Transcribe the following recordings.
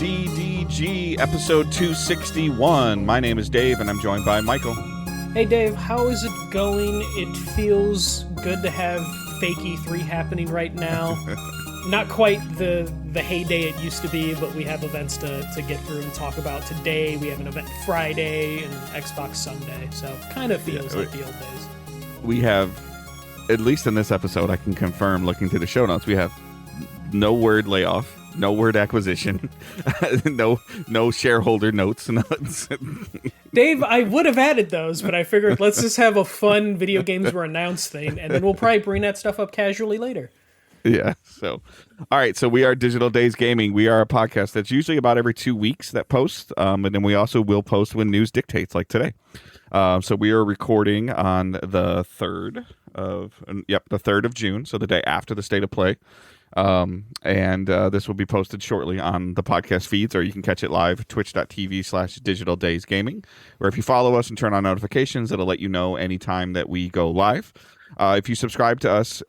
DDG, episode 261. My name is Dave, and I'm joined by Michael. Hey Dave, how is it going? It feels good to have Fake E3 happening right now. Not quite the heyday it used to be, but we have events to get through and talk about today. We have an event Friday and Xbox Sunday, so kind of feels like the old days. We have, at least in this episode, I can confirm, looking through the show notes, we have no word layoff, no word acquisition, no shareholder notes. Dave, I would have added those, but I figured let's just have a fun video games were announced thing, and then we'll probably bring that stuff up casually later. Yeah, so, all right, so we are Digital Days Gaming. We are a podcast that's usually about every 2 weeks that posts, and then we also will post when news dictates, like today. So we are recording on the 3rd of June, so the day after the State of Play. And this will be posted shortly on the podcast feeds, or you can catch it live, twitch.tv/Digital Days Gaming, where if you follow us and turn on notifications, it'll let you know anytime that we go live. If you subscribe to us,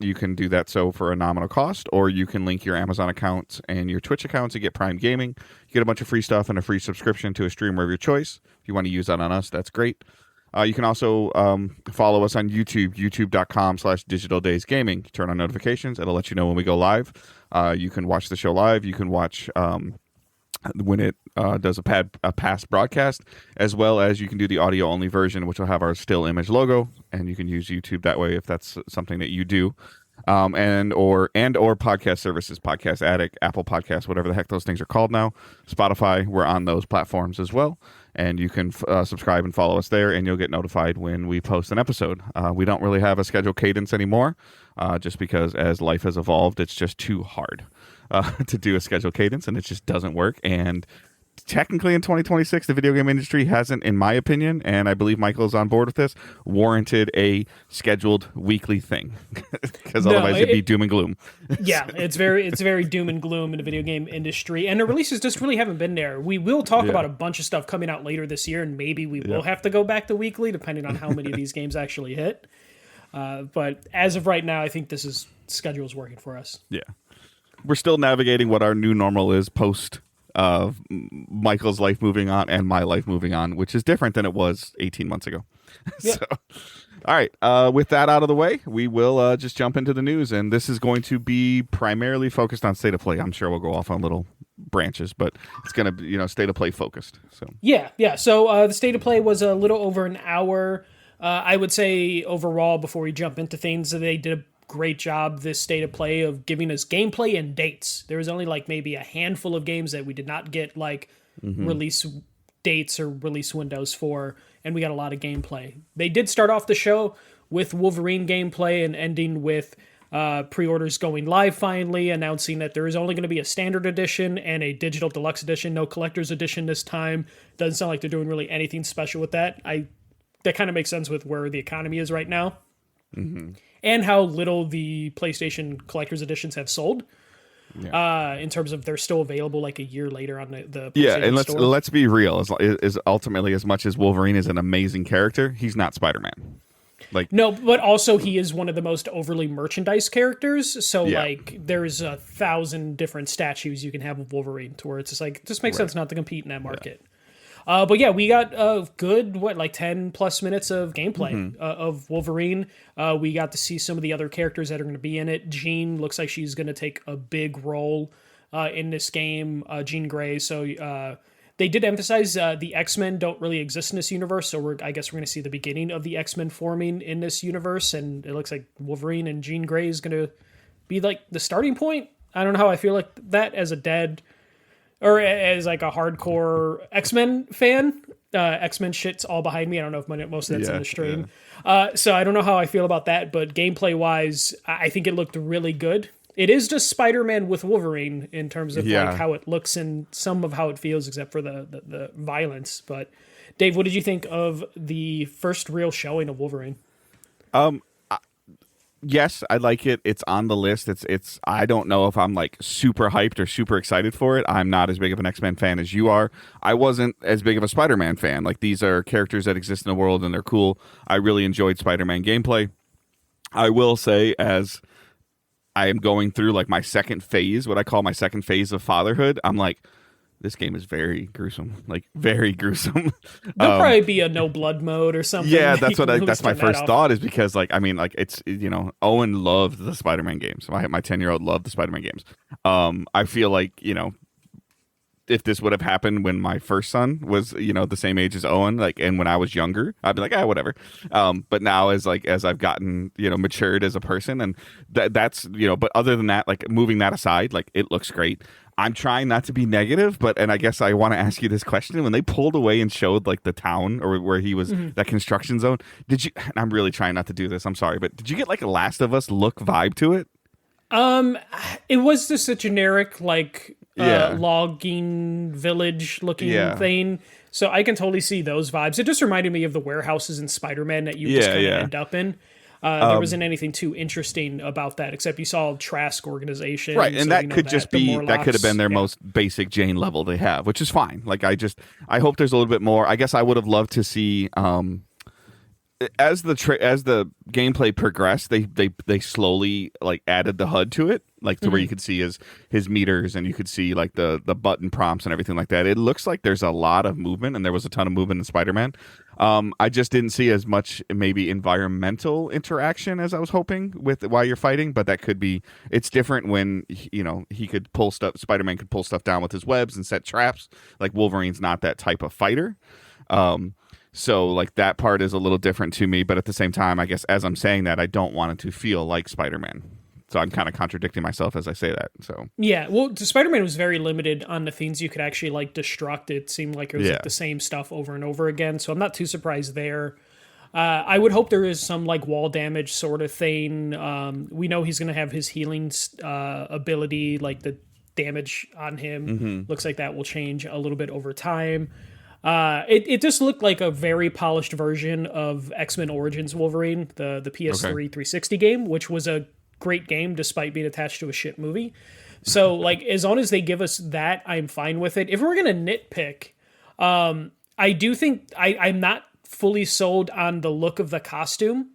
you can do that so for a nominal cost, or you can link your Amazon account and your Twitch account to get Prime Gaming. You get a bunch of free stuff and a free subscription to a streamer of your choice. If you want to use that on us, that's great. You can also follow us on YouTube, youtube.com/Digital Days Gaming. Turn on notifications. It'll let you know when we go live. You can watch the show live. You can watch when it does a past broadcast, as well as you can do the audio-only version, which will have our still image logo, and you can use YouTube that way if that's something that you do. And or podcast services, Podcast Addict, Apple Podcasts, whatever the heck those things are called now, Spotify, we're on those platforms as well. And you can subscribe and follow us there, and you'll get notified when we post an episode. We don't really have a scheduled cadence anymore, just because as life has evolved, it's just too hard to do a scheduled cadence, and it just doesn't work. And technically in 2026, the video game industry hasn't, in my opinion, and I believe Michael's on board with this, warranted a scheduled weekly thing, because otherwise it'd be doom and gloom. Yeah, it's very doom and gloom in the video game industry, and the releases just really haven't been there. We will talk about a bunch of stuff coming out later this year, and maybe we will have to go back to weekly, depending on how many of these games actually hit. But as of right now, I think this schedule is working for us. Yeah. We're still navigating what our new normal is post of Michael's life moving on and my life moving on, which is different than it was 18 months ago. Yep. So, all right. With that out of the way, we will just jump into the news, and this is going to be primarily focused on State of Play. I'm sure we'll go off on little branches, but it's going to be, State of Play focused. So yeah. So the State of Play was a little over an hour. I would say overall, before we jump into things, they did a great job this State of Play of giving us gameplay and dates. There was only maybe a handful of games that we did not get release dates or release windows for, and we got a lot of gameplay. They did start off the show with Wolverine gameplay and ending with pre-orders going live finally, announcing that there is only going to be a standard edition and a digital deluxe edition, no collector's edition this time. Doesn't sound like they're doing really anything special with that. That kind of makes sense with where the economy is right now. Mm-hmm. And how little the PlayStation Collector's Editions have sold. Yeah. In terms of they're still available a year later on the PlayStation and Store. let's be real. Is ultimately, as much as Wolverine is an amazing character, he's not Spider-Man. No, but also he is one of the most overly merchandise characters. So there's 1,000 different statues you can have of Wolverine, to where it's just this makes sense not to compete in that market. Yeah. But yeah, we got a good, 10 plus minutes of gameplay of Wolverine. We got to see some of the other characters that are going to be in it. Jean looks like she's going to take a big role in this game, Jean Grey. So they did emphasize the X-Men don't really exist in this universe. So I guess we're going to see the beginning of the X-Men forming in this universe. And it looks like Wolverine and Jean Grey is going to be the starting point. I don't know how I feel like that as a or as a hardcore X-Men fan. X-Men shit's all behind me. I don't know if most of that's in the stream. Yeah. So I don't know how I feel about that, but gameplay-wise, I think it looked really good. It is just Spider-Man with Wolverine in terms of how it looks and some of how it feels, except for the violence. But Dave, what did you think of the first real showing of Wolverine? Yes, I like it. It's on the list. It's. I don't know if I'm super hyped or super excited for it. I'm not as big of an X-Men fan as you are. I wasn't as big of a Spider-Man fan. These are characters that exist in the world and they're cool. I really enjoyed Spider-Man gameplay. I will say, as I am going through my second phase, what I call my second phase of fatherhood, I'm this game is very gruesome, like very gruesome. There'll probably be a no blood mode or something. Yeah, that's that's my first off. thought, is because like, I mean, like, it's, Owen loved the Spider-Man games. My 10-year-old loved the Spider-Man games. I feel like, if this would have happened when my first son was, the same age as Owen, like, and when I was younger, I'd be like, whatever. But now as I've gotten, matured as a person, and that's, but other than that, like, moving that aside, like, it looks great. I'm trying not to be negative, and I guess I want to ask you this question. When they pulled away and showed like the town, or where he was, that construction zone, did you, and I'm really trying not to do this, I'm sorry, but did you get like a Last of Us look vibe to it? It was just a generic, like, logging village looking thing. So I can totally see those vibes. It just reminded me of the warehouses in Spider-Man that you just kind of end up in. There wasn't anything too interesting about that, except you saw Trask organization. Right, and so that could just be, that could have been their yeah. most basic Jane level they have, which is fine. Like, I hope there's a little bit more. I guess I would have loved to see, as the gameplay progressed, they slowly like added the HUD to it, like to where you could see his meters, and you could see like the button prompts and everything like that. It looks like there's a lot of movement, and there was a ton of movement in Spider-Man. I just didn't see as much maybe environmental interaction as I was hoping with while you're fighting, but that could be, it's different when he could pull stuff. Spider-Man could pull stuff down with his webs and set traps. Like, Wolverine's not that type of fighter. So like, that part is a little different to me, but at the same time, I guess as I'm saying that, I don't want it to feel like Spider-Man. So I'm kind of contradicting myself as I say that. So yeah, well, Spider-Man was very limited on the things you could actually like destruct. It seemed like it was like the same stuff over and over again. So I'm not too surprised there. I would hope there is some like wall damage sort of thing. We know he's going to have his healing ability, like the damage on him. Looks like that will change a little bit over time. It just looked like a very polished version of X-Men Origins Wolverine, the PS3 360 game, which was a great game despite being attached to a shit movie. So like, as long as they give us that, I'm fine with it. If we're gonna nitpick, I do think I'm not fully sold on the look of the costume.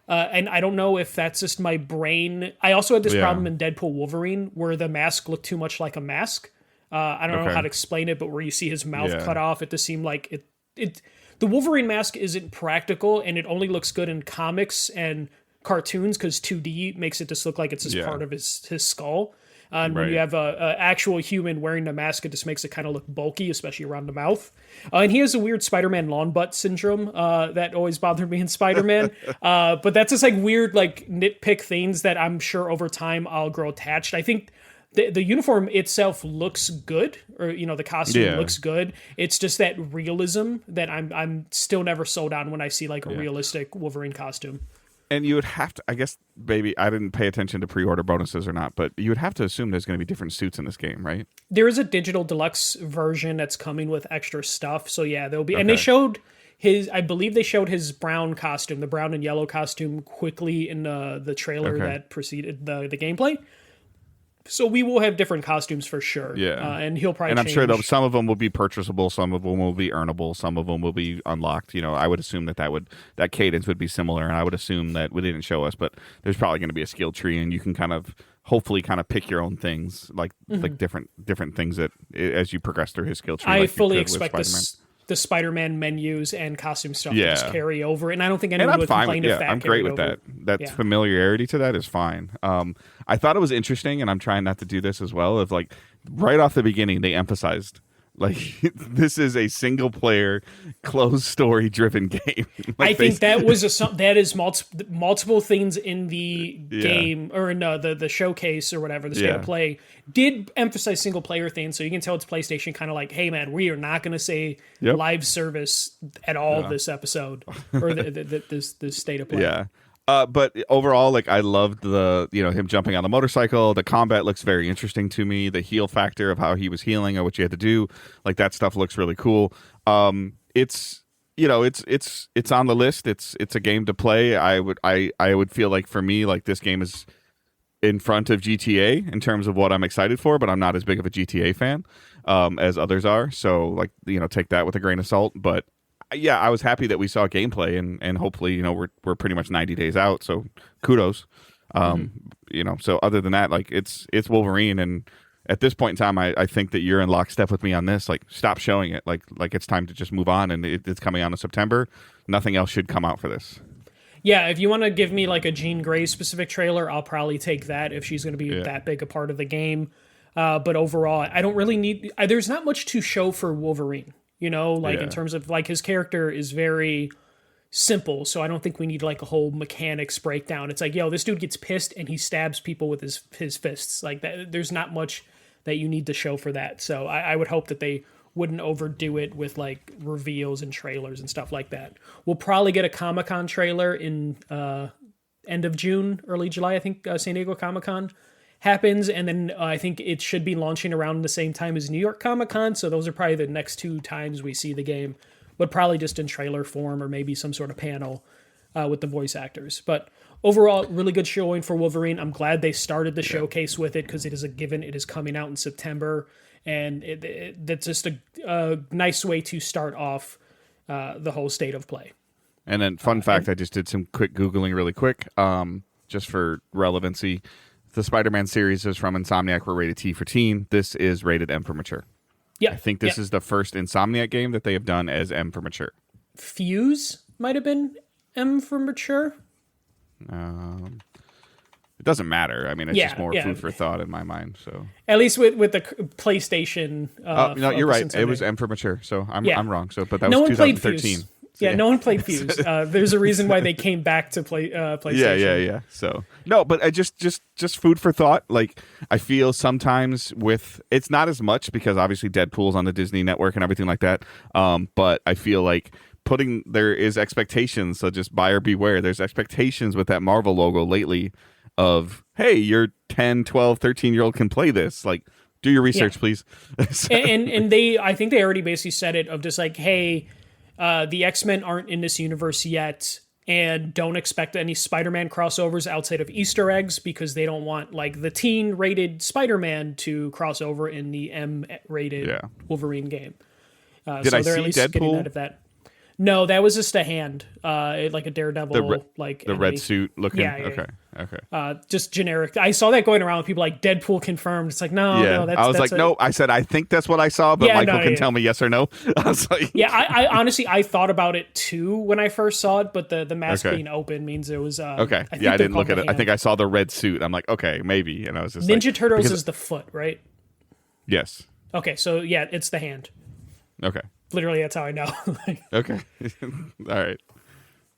And I don't know if that's just my brain. I also had this problem in Deadpool Wolverine where the mask looked too much like a mask. I don't know how to explain it, but where you see his mouth cut off, it just seemed like the Wolverine mask isn't practical, and it only looks good in comics and cartoons because 2D makes it just look like it's just part of his skull. And when you have a actual human wearing the mask, it just makes it kind of look bulky, especially around the mouth. And he has a weird Spider-Man lawn butt syndrome that always bothered me in Spider-Man. But that's just like weird, like nitpick things that I'm sure over time I'll grow attached. I think the uniform itself looks good, or the costume looks good. It's just that realism that I'm still never sold on when I see like a realistic Wolverine costume. And you would have to, I guess, maybe I didn't pay attention to pre-order bonuses or not, but you would have to assume there's going to be different suits in this game, right? There is a digital deluxe version that's coming with extra stuff. So yeah, there'll be, and they showed I believe they showed his brown costume, the brown and yellow costume, quickly in the trailer that preceded the gameplay. So we will have different costumes for sure. Yeah, and he'll probably. And I'm sure some of them will be purchasable, some of them will be earnable, some of them will be unlocked. I would assume that cadence would be similar, and I would assume that they didn't show us, but there's probably going to be a skill tree, and you can hopefully pick your own things, like different things that as you progress through his skill tree. I fully expect the Spider-Man menus and costume stuff to just carry over, and I don't think anyone would complain if that. I'm great with over. that. Familiarity to that is fine. I thought it was interesting, and I'm trying not to do this as well. Of like, right off the beginning, they emphasized like this is a single player, closed story driven game. I think that was that is multiple things in the game or in the showcase or whatever, the state of play did emphasize single player things. So you can tell it's PlayStation kind of like, hey man, we are not going to say live service at all this episode or this state of play. Yeah. But overall, like, I loved the him jumping on the motorcycle. The combat looks very interesting to me. The heal factor of how he was healing or what you had to do, like, that stuff looks really cool. It's it's on the list. It's a game to play. I would feel like for me, like, this game is in front of GTA in terms of what I'm excited for, but I'm not as big of a GTA fan as others are. So, like, take that with a grain of salt. But yeah, I was happy that we saw gameplay, and hopefully, we're pretty much 90 days out, so kudos. So other than that, like, it's Wolverine, and at this point in time, I think that you're in lockstep with me on this. Like, stop showing it. Like it's time to just move on, and it's coming out in September. Nothing else should come out for this. Yeah, if you want to give me like a Jean Grey specific trailer, I'll probably take that if she's going to be that big a part of the game. But overall, I don't really need. There's not much to show for Wolverine. You know, like in terms of like his character is very simple, so I don't think we need like a whole mechanics breakdown. It's like, yo, this dude gets pissed and he stabs people with his fists. Like that, there's not much that you need to show for that. So I would hope that they wouldn't overdo it with like reveals and trailers and stuff like that. We'll probably get a Comic-Con trailer in end of June, early July. I think San Diego Comic-Con happens, and then I think it should be launching around the same time as New York Comic-Con. So those are probably the next 2 times we see the game, but probably just in trailer form or maybe some sort of panel with the voice actors. But overall, really good showing for Wolverine. I'm glad they started the showcase with it because it is a given. It is coming out in September, and that's just a nice way to start off the whole state of play. And then, fun fact, I just did some quick Googling really quick, just for relevancy. The Spider-Man series is from Insomniac, were rated T for teen. This is rated M for mature. Yeah, I think this is the first Insomniac game that they have done as M for mature. Fuse might have been M for mature. It doesn't matter. I mean, it's just more food for thought in my mind. So at least with the PlayStation. No, you're right. It was M for mature. So I'm wrong. So, but that was 2013. So, no one played Fuse. There's a reason why they came back to play PlayStation. Yeah. So no, but I just food for thought. Like, I feel sometimes it's not as much because obviously Deadpool's on the Disney network and everything like that. But I feel like there is expectations. So just buyer beware. There's expectations with that Marvel logo lately of, hey, your 10, 12, 13-year-old can play this. Like, do your research, please. and I think they already basically said it of just like, hey, the X-Men aren't in this universe yet, and don't expect any Spider-Man crossovers outside of Easter eggs because they don't want like the teen-rated Spider-Man to cross over in the M-rated Wolverine game. Did I see Deadpool? Getting out of that. No, that was just a hand, like a Daredevil, the red suit looking. Yeah. Okay. Just generic. I saw that going around with people like Deadpool confirmed. It's like no. I was like, no. I said I think that's what I saw, but Michael can tell me yes or no. I was like, I honestly I thought about it too when I first saw it, but the mask being open means it was okay. I didn't look at it. I think I saw the red suit. I'm like, okay, maybe, and I was just Ninja Turtles is the foot, right? Yes. Okay, so yeah, it's the hand. Okay. Literally, that's how I know. Okay. All right.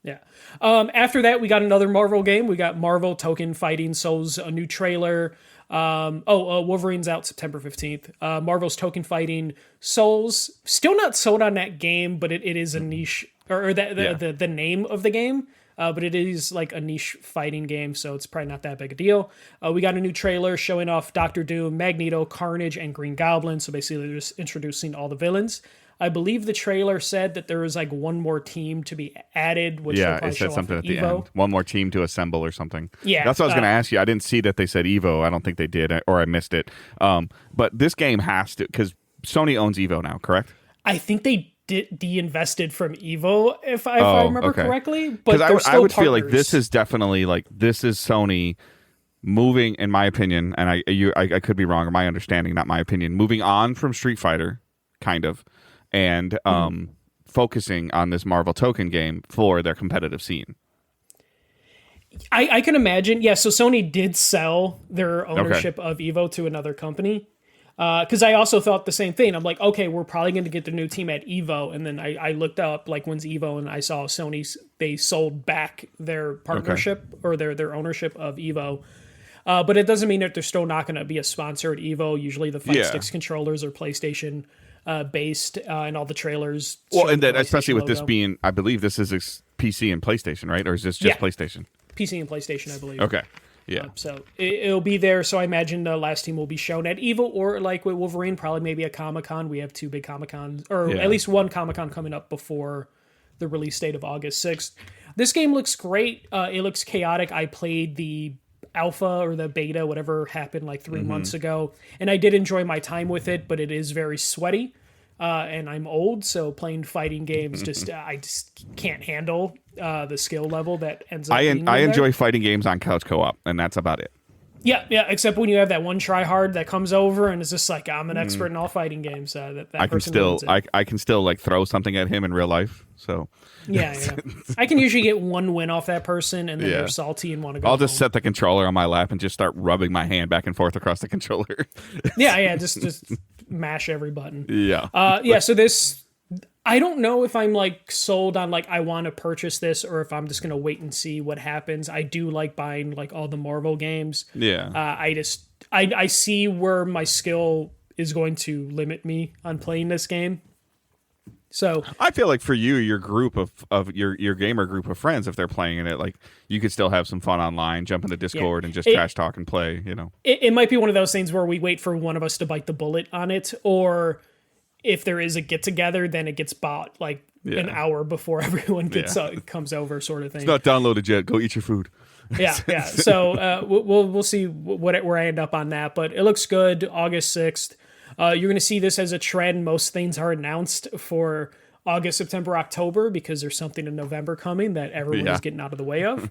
Yeah. After that, we got another Marvel game. We got Marvel Tokon Fighting Souls, a new trailer. Wolverine's out September 15th. Marvel's Tokon Fighting Souls. Still not sold on that game, but it is a niche, or the name of the game. But it is like a niche fighting game, so it's probably not that big a deal. We got a new trailer showing off Doctor Doom, Magneto, Carnage, and Green Goblin. So basically, they're just introducing all the villains. I believe the trailer said that there was like one more team to be added, which it said something at the end. One more team to assemble or something. Yeah, that's what I was going to ask you. I didn't see that they said Evo. I don't think they did, or I missed it. But this game has to, because Sony owns Evo now, correct? I think they de-invested from Evo, if I remember correctly. But I would feel like this is definitely like this is Sony moving, in my opinion, and I could be wrong, or my understanding, not my opinion, moving on from Street Fighter, kind of. And focusing on this Marvel Token game for their competitive scene. I can imagine. Yeah, so Sony did sell their ownership of Evo to another company. Because I also thought the same thing. I'm like, okay, we're probably going to get the new team at Evo. And then I looked up, like, when's Evo? And I saw Sony, they sold back their partnership or their ownership of Evo. But it doesn't mean that they're still not going to be a sponsor at Evo. Usually the Fight Sticks controllers are PlayStation based, and all the trailers. Well, and then especially with this being, I believe this is PC and PlayStation, right? Or is this just PlayStation? PC and PlayStation, I believe. Okay. Yeah. So it'll be there. So I imagine the last team will be shown at Evo, or like with Wolverine, probably maybe a Comic-Con. We have 2 big Comic-Cons, or at least one Comic-Con coming up before the release date of August 6th. This game looks great. It looks chaotic. I played the alpha or the beta, whatever happened like 3 months ago, and I did enjoy my time with it, but it is very sweaty. And I'm old, so playing fighting games I just can't handle the skill level that ends up. I enjoy fighting games on couch co-op, and that's about it. Yeah, yeah. Except when you have that one tryhard that comes over and is just like, I'm an expert in all fighting games. That I can person still ruins it. I can still like throw something at him in real life. So Yeah. I can usually get one win off that person, and then Yeah. they're salty and want to go. I'll just home. set the controller on my lap and just start rubbing my hand back and forth across the controller. Yeah. Just mash every button. Yeah. So this, I don't know if I'm like sold on like I want to purchase this or if I'm just gonna wait and see what happens. I do like buying like all the Marvel games. Yeah. I see where my skill is going to limit me on playing this game. So I feel like for you, your group of your gamer group of friends, if they're playing in it, like you could still have some fun online, jump into Discord and just trash talk and play, you know. It might be one of those things where we wait for one of us to bite the bullet on it, or if there is a get together, then it gets bought like an hour before everyone gets comes over, sort of thing. It's not downloaded yet. Go eat your food. Yeah. So we'll see where I end up on that, but it looks good. August 6th. You're going to see this as a trend. Most things are announced for August, September, October because there's something in November coming that everyone is getting out of the way of.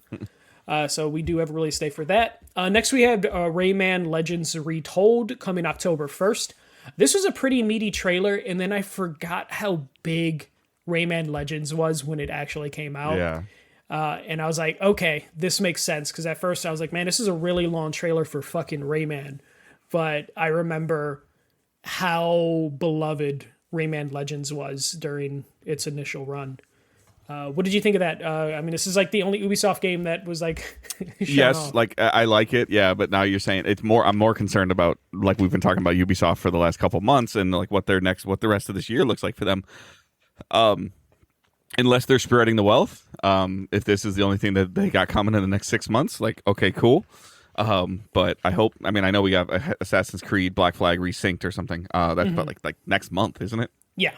So we do have a release date for that. Next, we have Rayman Legends Retold coming October 1st. This was a pretty meaty trailer, and then I forgot how big Rayman Legends was when it actually came out. Yeah. And I was like, okay, this makes sense. Because at first I was like, man, this is a really long trailer for fucking Rayman. But I remember how beloved Rayman Legends was during its initial run. What did you think of that? I mean, this is like the only Ubisoft game that was like yes, off. like I like it, yeah. But now you're saying it's more. I'm more concerned about like we've been talking about Ubisoft for the last couple months and like what the rest of this year looks like for them. Unless they're spreading the wealth. If this is the only thing that they got coming in the next 6 months, like okay, cool. But I hope. I mean, I know we got Assassin's Creed Black Flag Resynced or something. That's about like next month, isn't it? Yeah.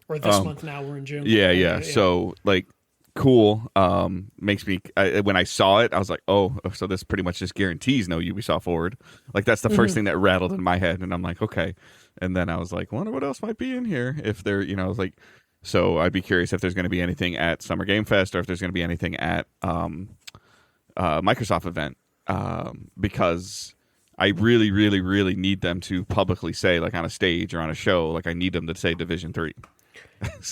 Or this month now, we're in June. Yeah. So, like, cool. Makes me... when I saw it, I was like, oh, so this pretty much just guarantees no Ubisoft Forward. Like, that's the first thing that rattled in my head, and I'm like, okay. And then I was like, wonder what else might be in here if they're, you know, like... So I'd be curious if there's going to be anything at Summer Game Fest or if there's going to be anything at Microsoft event. Because... I really, really, really need them to publicly say, like, on a stage or on a show, like, I need them to say Division 3.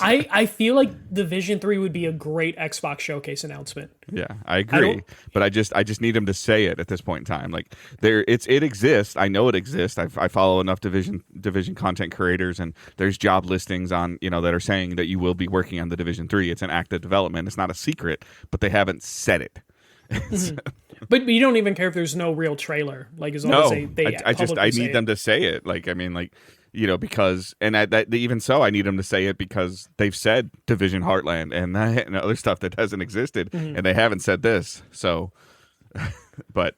I feel like Division 3 would be a great Xbox showcase announcement. Yeah, I agree. But I just need them to say it at this point in time. Like it exists. I know it exists. I follow enough Division content creators, and there's job listings on, you know, that are saying that you will be working on the Division 3. It's an active development. It's not a secret, but they haven't said it. But you don't even care if there's no real trailer. Like as long as they I need them to say it. Like I mean, like, you know, because even so, I need them to say it because they've said Division Heartland and other stuff that hasn't existed, and they haven't said this. So, but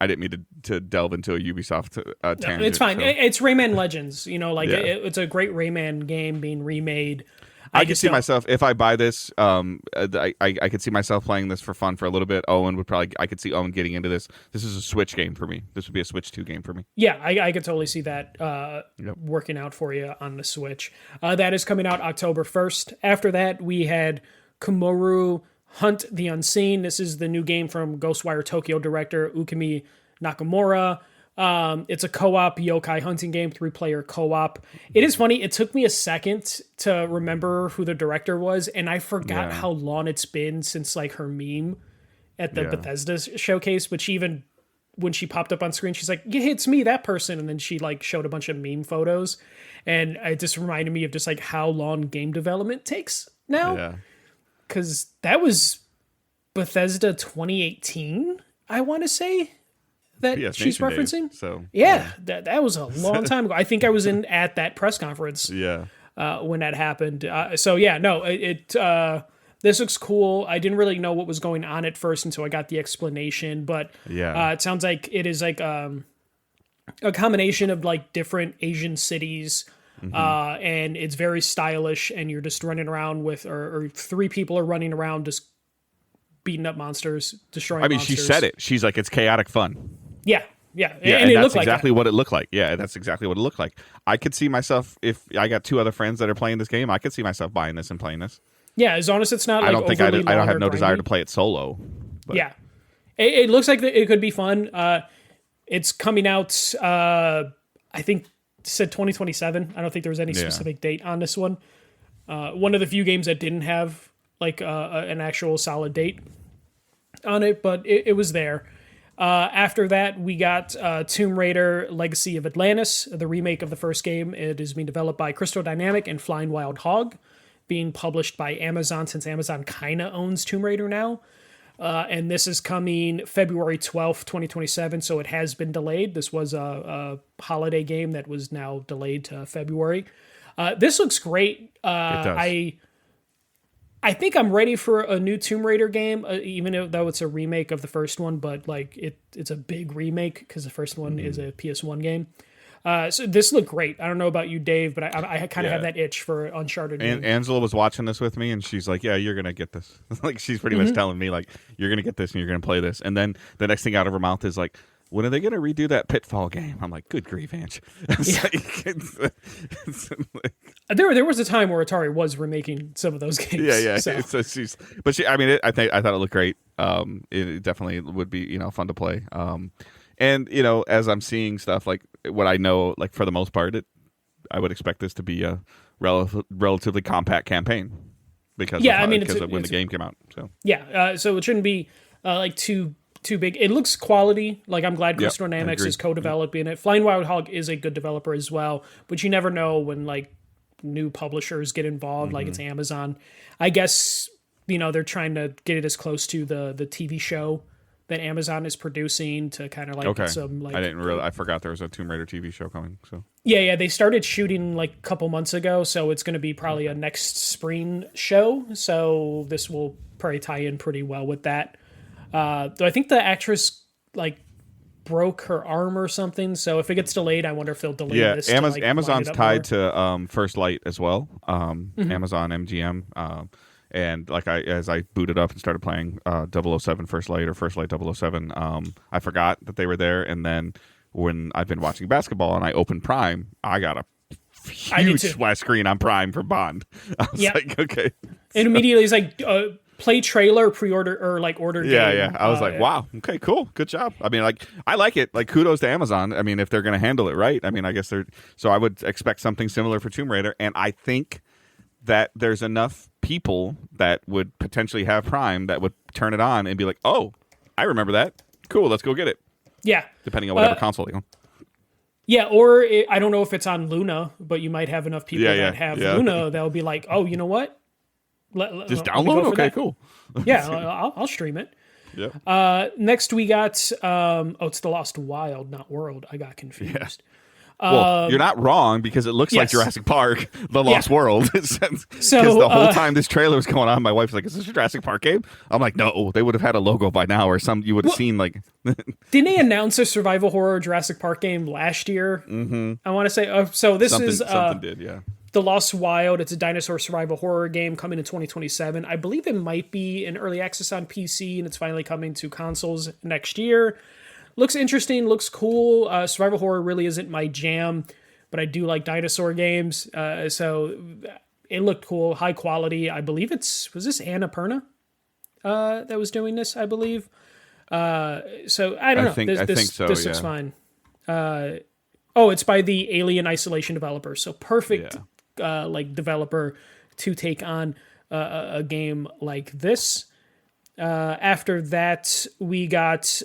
I didn't mean to delve into a Ubisoft tangent. No, it's fine. So. It's Rayman Legends. You know, like it's a great Rayman game being remade. I could see myself, if I buy this, I could see myself playing this for fun for a little bit. I could see Owen getting into this. This is a Switch game for me. This would be a Switch 2 game for me. Yeah, I could totally see that working out for you on the Switch. That is coming out October 1st. After that, we had Komoru Hunt the Unseen. This is the new game from Ghostwire Tokyo director Ukami Nakamura. It's a co-op yokai hunting game, 3-player co-op. It is funny. It took me a second to remember who the director was, and I forgot how long it's been since like her meme at the Bethesda showcase. But even when she popped up on screen, she's like, "Yeah, it's me, that person," and then she like showed a bunch of meme photos, and it just reminded me of just like how long game development takes now. Because that was Bethesda 2018, I want to say. That she's referencing. Days, so that was a long time ago. I think I was at that press conference when that happened. This looks cool. I didn't really know what was going on at first until I got the explanation, but it sounds like it is like a combination of like different Asian cities, and it's very stylish, and you're just running around with or 3 people are running around just beating up monsters, destroying monsters. She said it. She's like, it's chaotic fun. Yeah. And that's exactly what it looked like. Yeah, that's exactly what it looked like. I could see myself, if I got 2 other friends that are playing this game, I could see myself buying this and playing this. Yeah, as long as it's not like I don't have no desire to play it solo. But. Yeah. It looks like it could be fun. It's coming out, I think it said 2027. I don't think there was any specific date on this one. One of the few games that didn't have like an actual solid date on it, but it was there. After that, we got Tomb Raider Legacy of Atlantis, the remake of the first game. It is being developed by Crystal Dynamic and Flying Wild Hog, being published by Amazon, since Amazon kind of owns Tomb Raider now. And this is coming February 12th, 2027, so it has been delayed. This was a holiday game that was now delayed to February. This looks great. It does. I think I'm ready for a new Tomb Raider game, even though it's a remake of the first one, but like it's a big remake because the first one is a PS1 game. So this looked great. I don't know about you, Dave, but I kind of have that itch for Uncharted. And Angela was watching this with me, and she's like, "Yeah, you're gonna get this." Like she's pretty much telling me, like, "You're gonna get this, and you're gonna play this." And then the next thing out of her mouth is like, "When are they gonna redo that Pitfall game?" I'm like, "Good grief, Ange!" There was a time where Atari was remaking some of those games. Yeah. So. I thought it looked great. It definitely would be fun to play. And as I'm seeing stuff, like what I know, like for the most part, I would expect this to be a relatively compact campaign because of when the game came out. So so it shouldn't be like too big. It looks quality. Like I'm glad Crystal Dynamics is co-developing it. Flying Wild Hog is a good developer as well, but you never know when like new publishers get involved. Like it's Amazon. I guess they're trying to get it as close to the TV show that Amazon is producing to kind of like some like I forgot there was a Tomb Raider TV show coming. So they started shooting like a couple months ago, so it's going to be probably a next spring show. So this will probably tie in pretty well with that. Though I think the actress like broke her arm or something, so if it gets delayed, I wonder if they'll delay this. Amazon's tied to First Light as well. Amazon MGM. And like as I booted up and started playing 007 First Light or First Light 007, I forgot that they were there. And then when I've been watching basketball and I opened Prime, I got a huge splash screen on Prime for Bond. I was like, okay. And immediately it's like play trailer, pre-order, or like order game. Yeah. I was like, wow, okay, cool, good job. I mean, like I like it. Like kudos to Amazon. I mean, if they're going to handle it right, I mean, I guess so I would expect something similar for Tomb Raider. And I think that there's enough people that would potentially have Prime that would turn it on and be like, oh, I remember that. Cool, let's go get it. Yeah. Depending on whatever console they own. Yeah, or I don't know if it's on Luna, but you might have enough people that have Luna that'll be like, oh, you know what? Just download? Okay, cool. Yeah, I'll stream it. Yeah. Next we got, it's The Lost Wild, not World. I got confused. Yeah. Well, you're not wrong because it looks like Jurassic Park, The Lost World. Because the whole time this trailer was going on, my wife's like, "Is this a Jurassic Park game?" I'm like, "No, they would have had a logo by now, or you would have seen like." Didn't they announce a survival horror Jurassic Park game last year? Mm-hmm. I want to say. So this is something did, yeah. The Lost Wild. It's a dinosaur survival horror game coming in 2027. I believe it might be in early access on PC, and it's finally coming to consoles next year. Looks interesting, looks cool. Survival horror really isn't my jam, but I do like dinosaur games. So it looked cool, high quality. I believe was this Annapurna that was doing this, I believe. So I don't know. I think so, this looks fine. It's by the Alien Isolation developer. So perfect like developer to take on a game like this. After that, we got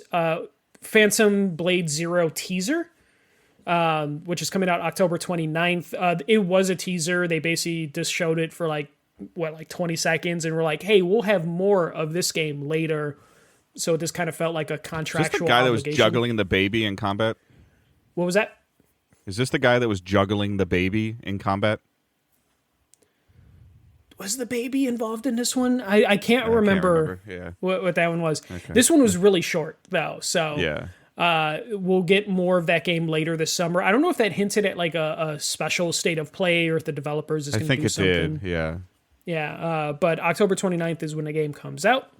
Phantom Blade Zero teaser, which is coming out October 29th. It was a teaser. They basically just showed it for like 20 seconds and were like, hey, we'll have more of this game later. So this kind of felt like a contractual Is this the guy obligation. that was juggling the baby in combat? What was that? Is this the guy that was juggling the baby in combat? Was the baby involved in this one? I can't remember what that one was. Okay. This one was really short, though. So we'll get more of that game later this summer. I don't know if that hinted at like a special state of play or if the developers is going to do something. I think it did, yeah. Yeah, but October 29th is when the game comes out.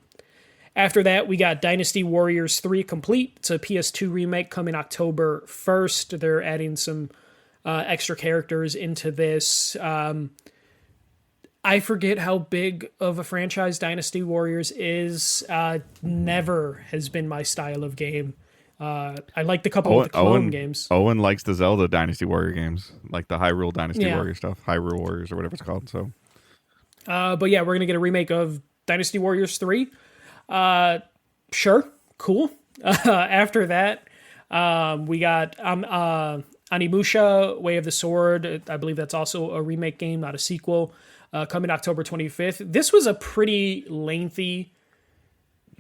After that, we got Dynasty Warriors 3 Complete. It's a PS2 remake coming October 1st. They're adding some extra characters into this. I forget how big of a franchise Dynasty Warriors is. Never has been my style of game. I liked a couple of the clone games. Owen likes the Zelda Dynasty Warrior games, like the Hyrule Dynasty Yeah. Warrior stuff, Hyrule Warriors or whatever it's called. So, but yeah, we're gonna get a remake of Dynasty Warriors 3. Sure, cool. After that, we got Animusha: Way of the Sword. I believe that's also a remake game, not a sequel. Coming October 25th. This was a pretty lengthy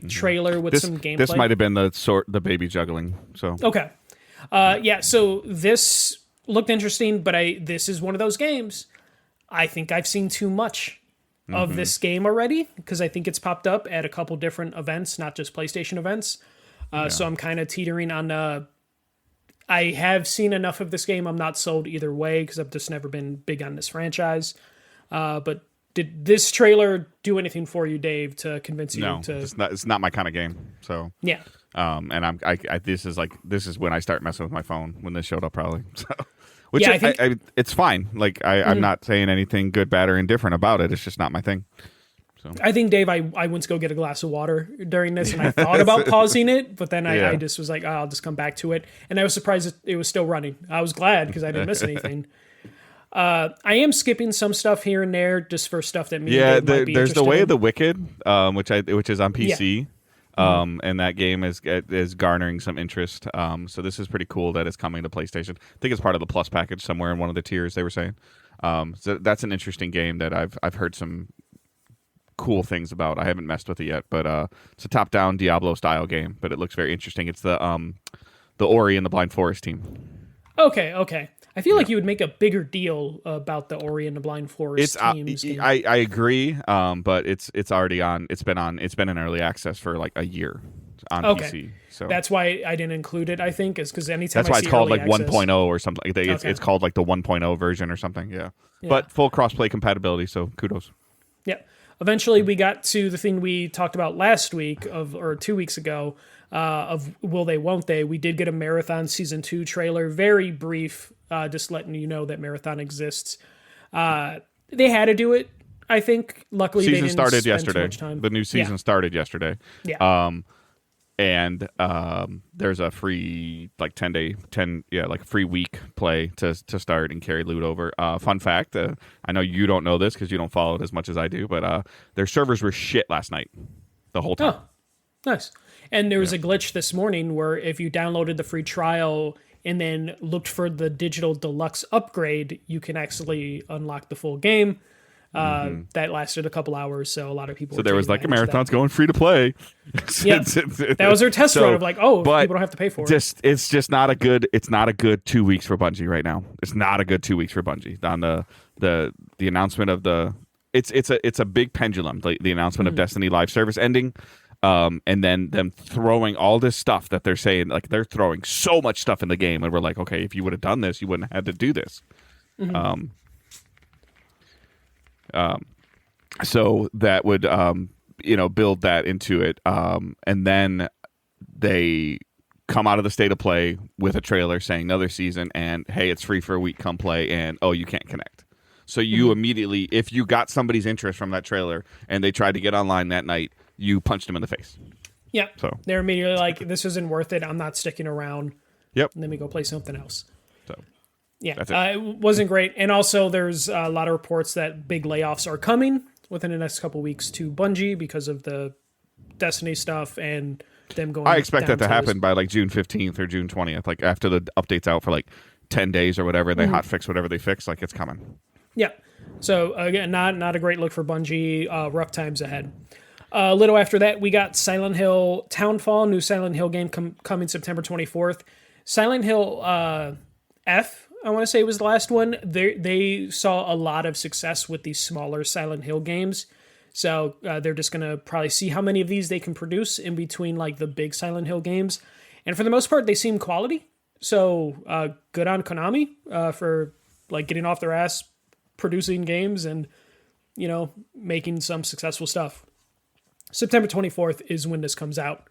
trailer with some gameplay. This might have been the baby juggling. So okay, yeah. So this looked interesting, but this is one of those games. I think I've seen too much of this game already because I think it's popped up at a couple different events, not just PlayStation events. So I'm kind of teetering on. I have seen enough of this game. I'm not sold either way because I've just never been big on this franchise. But did this trailer do anything for you, Dave, to convince you to? It's not my kind of game. So yeah. And this is when I start messing with my phone when this showed up probably. So, which Yeah, I think it's fine. Like I'm not saying anything good, bad, or indifferent about it. It's just not my thing. So I think, Dave, I went to go get a glass of water during this, and I thought about pausing it, but then I just was like, I'll just come back to it. And I was surprised it was still running. I was glad because I didn't miss anything. I am skipping some stuff here and there just for stuff that me and Dave might be there's The Way in. of the Wicked, which is on PC. And that game is garnering some interest. So this is pretty cool that it's coming to PlayStation. I think it's part of the Plus package somewhere in one of the tiers they were saying. So that's an interesting game that I've heard some cool things about. I haven't messed with it yet, but it's a top-down Diablo style game, but it looks very interesting. It's the Ori and the Blind Forest team. Okay. I feel like you would make a bigger deal about the Ori and the Blind Forest teams. I agree, but it's already on. It's been in early access for like a year on PC. So that's why I didn't include it. I think is because anytime that's why I it's see called early like access, 1.0 or something. It's called like the 1.0 version or something. Yeah, but full crossplay compatibility. So kudos. Yeah. Eventually, we got to the thing we talked about last week or 2 weeks ago of Will They, Won't They? We did get a Marathon Season 2 trailer, very brief, just letting you know that Marathon exists. They had to do it, I think. Luckily, they didn't started spend yesterday. too much time. The new season started yesterday. Yeah. And there's a free like free week play to start and carry loot over. Fun fact, I know you don't know this because you don't follow it as much as I do, but their servers were shit last night, the whole time. Oh, nice. And there was a glitch this morning where if you downloaded the free trial and then looked for the digital deluxe upgrade, you can actually unlock the full game. That lasted a couple hours, so a lot of people. So there was like a marathon's going free to play. Yeah, that was their test run of like, people don't have to pay for it. It's just not a good. It's not a good 2 weeks for Bungie right now. It's not a good 2 weeks for Bungie. On the announcement of the, it's a big pendulum. The announcement of Destiny live service ending, and then them throwing all this stuff that they're saying, like they're throwing so much stuff in the game, and we're like, okay, if you would have done this, you wouldn't have had to do this. So that would, build that into it. And then they come out of the state of play with a trailer saying another season and, hey, it's free for a week, come play. And, you can't connect. So you immediately, if you got somebody's interest from that trailer and they tried to get online that night, you punched them in the face. Yeah. So they're immediately like, this isn't worth it. I'm not sticking around. Yep. And then we go play something else. So. Yeah, it wasn't great. And also there's a lot of reports that big layoffs are coming within the next couple weeks to Bungie because of the Destiny stuff and them going. I expect that to happen by like June 15th or June 20th, like after the update's out for like 10 days or whatever, and they hot fix whatever they fix, like it's coming. Yeah. So again, not a great look for Bungie. Rough times ahead. A little after that, we got Silent Hill Townfall, new Silent Hill game coming September 24th. Silent Hill F, I want to say was the last one. They saw a lot of success with these smaller Silent Hill games. So they're just going to probably see how many of these they can produce in between like the big Silent Hill games. And for the most part, they seem quality. So good on Konami for like getting off their ass, producing games and, making some successful stuff. September 24th is when this comes out.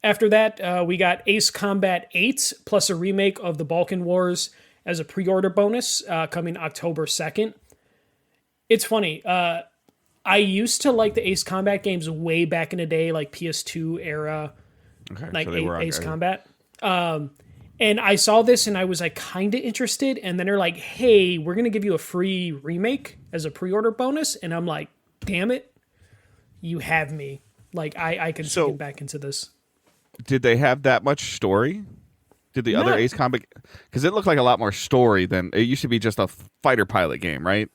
After that, we got Ace Combat 8 plus a remake of the Balkan Wars as a pre-order bonus coming October 2nd. It's funny. I used to like the Ace Combat games way back in the day, like PS2 era, like so Ace Combat. And I saw this and I was like kind of interested. And then they're like, hey, we're going to give you a free remake as a pre-order bonus. And I'm like, damn it. You have me. Like, I can get back into this. Did they have that much story? Did the other Ace Combat? Because it looked like a lot more story than it used to be just a fighter pilot game, right?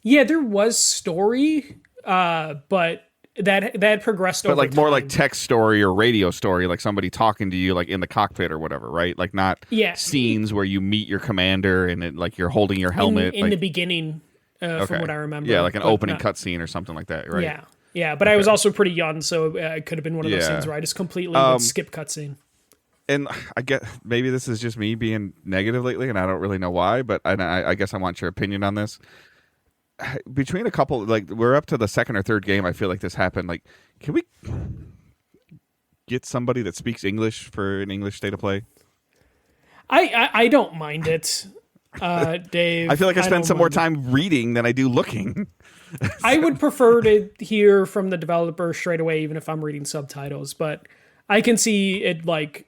Yeah, there was story, but that progressed over like time. More like text story or radio story, like somebody talking to you like in the cockpit or whatever, right? Like not scenes where you meet your commander and it, like you're holding your helmet. In the beginning, from what I remember. Yeah, like an opening cutscene or something like that, right? Yeah, but I was also pretty young, so it could have been one of those things where I just completely would skip cutscene. And I get maybe this is just me being negative lately, and I don't really know why, but I guess I want your opinion on this. Between a couple, like we're up to the second or third game, I feel like this happened. Like, can we get somebody that speaks English for an English state of play? I don't mind it, Dave. I feel like I spend some more time reading than I do looking. I would prefer to hear from the developer straight away, even if I'm reading subtitles. But I can see it like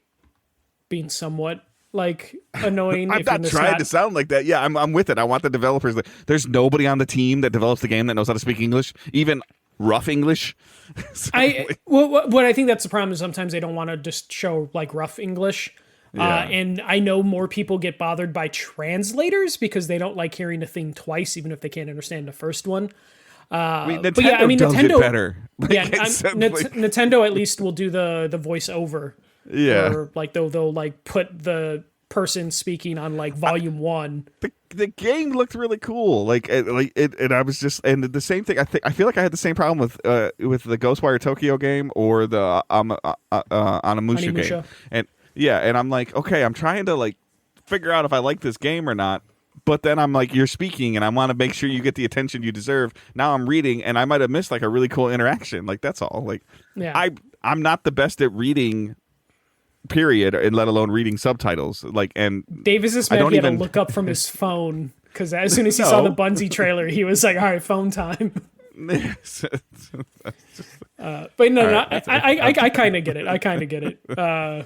being somewhat like annoying. I'm not trying to sound like that. Yeah, I'm with it. I want the developers. There's nobody on the team that develops the game that knows how to speak English, even rough English. What I think that's the problem is sometimes they don't want to just show like rough English. And I know more people get bothered by translators because they don't like hearing a thing twice, even if they can't understand the first one. Nintendo does it better. Nintendo at least will do the voiceover. Yeah, or like they'll like put the person speaking on like volume 1. The game looked really cool. And I was just and the same thing. I feel like I had the same problem with the Ghostwire Tokyo game or the Onimusha game. And I'm like, okay, I'm trying to like figure out if I like this game or not. But then I'm like, you're speaking, and I want to make sure you get the attention you deserve. Now I'm reading, and I might have missed like a really cool interaction. Like that's all. Like, I'm not the best at reading, period, and let alone reading subtitles. Like, and Dave is this man. He had to look up from his phone because as soon as he saw the Bungie trailer, he was like, all right, phone time. But no, I kind of get it. I kind of get it.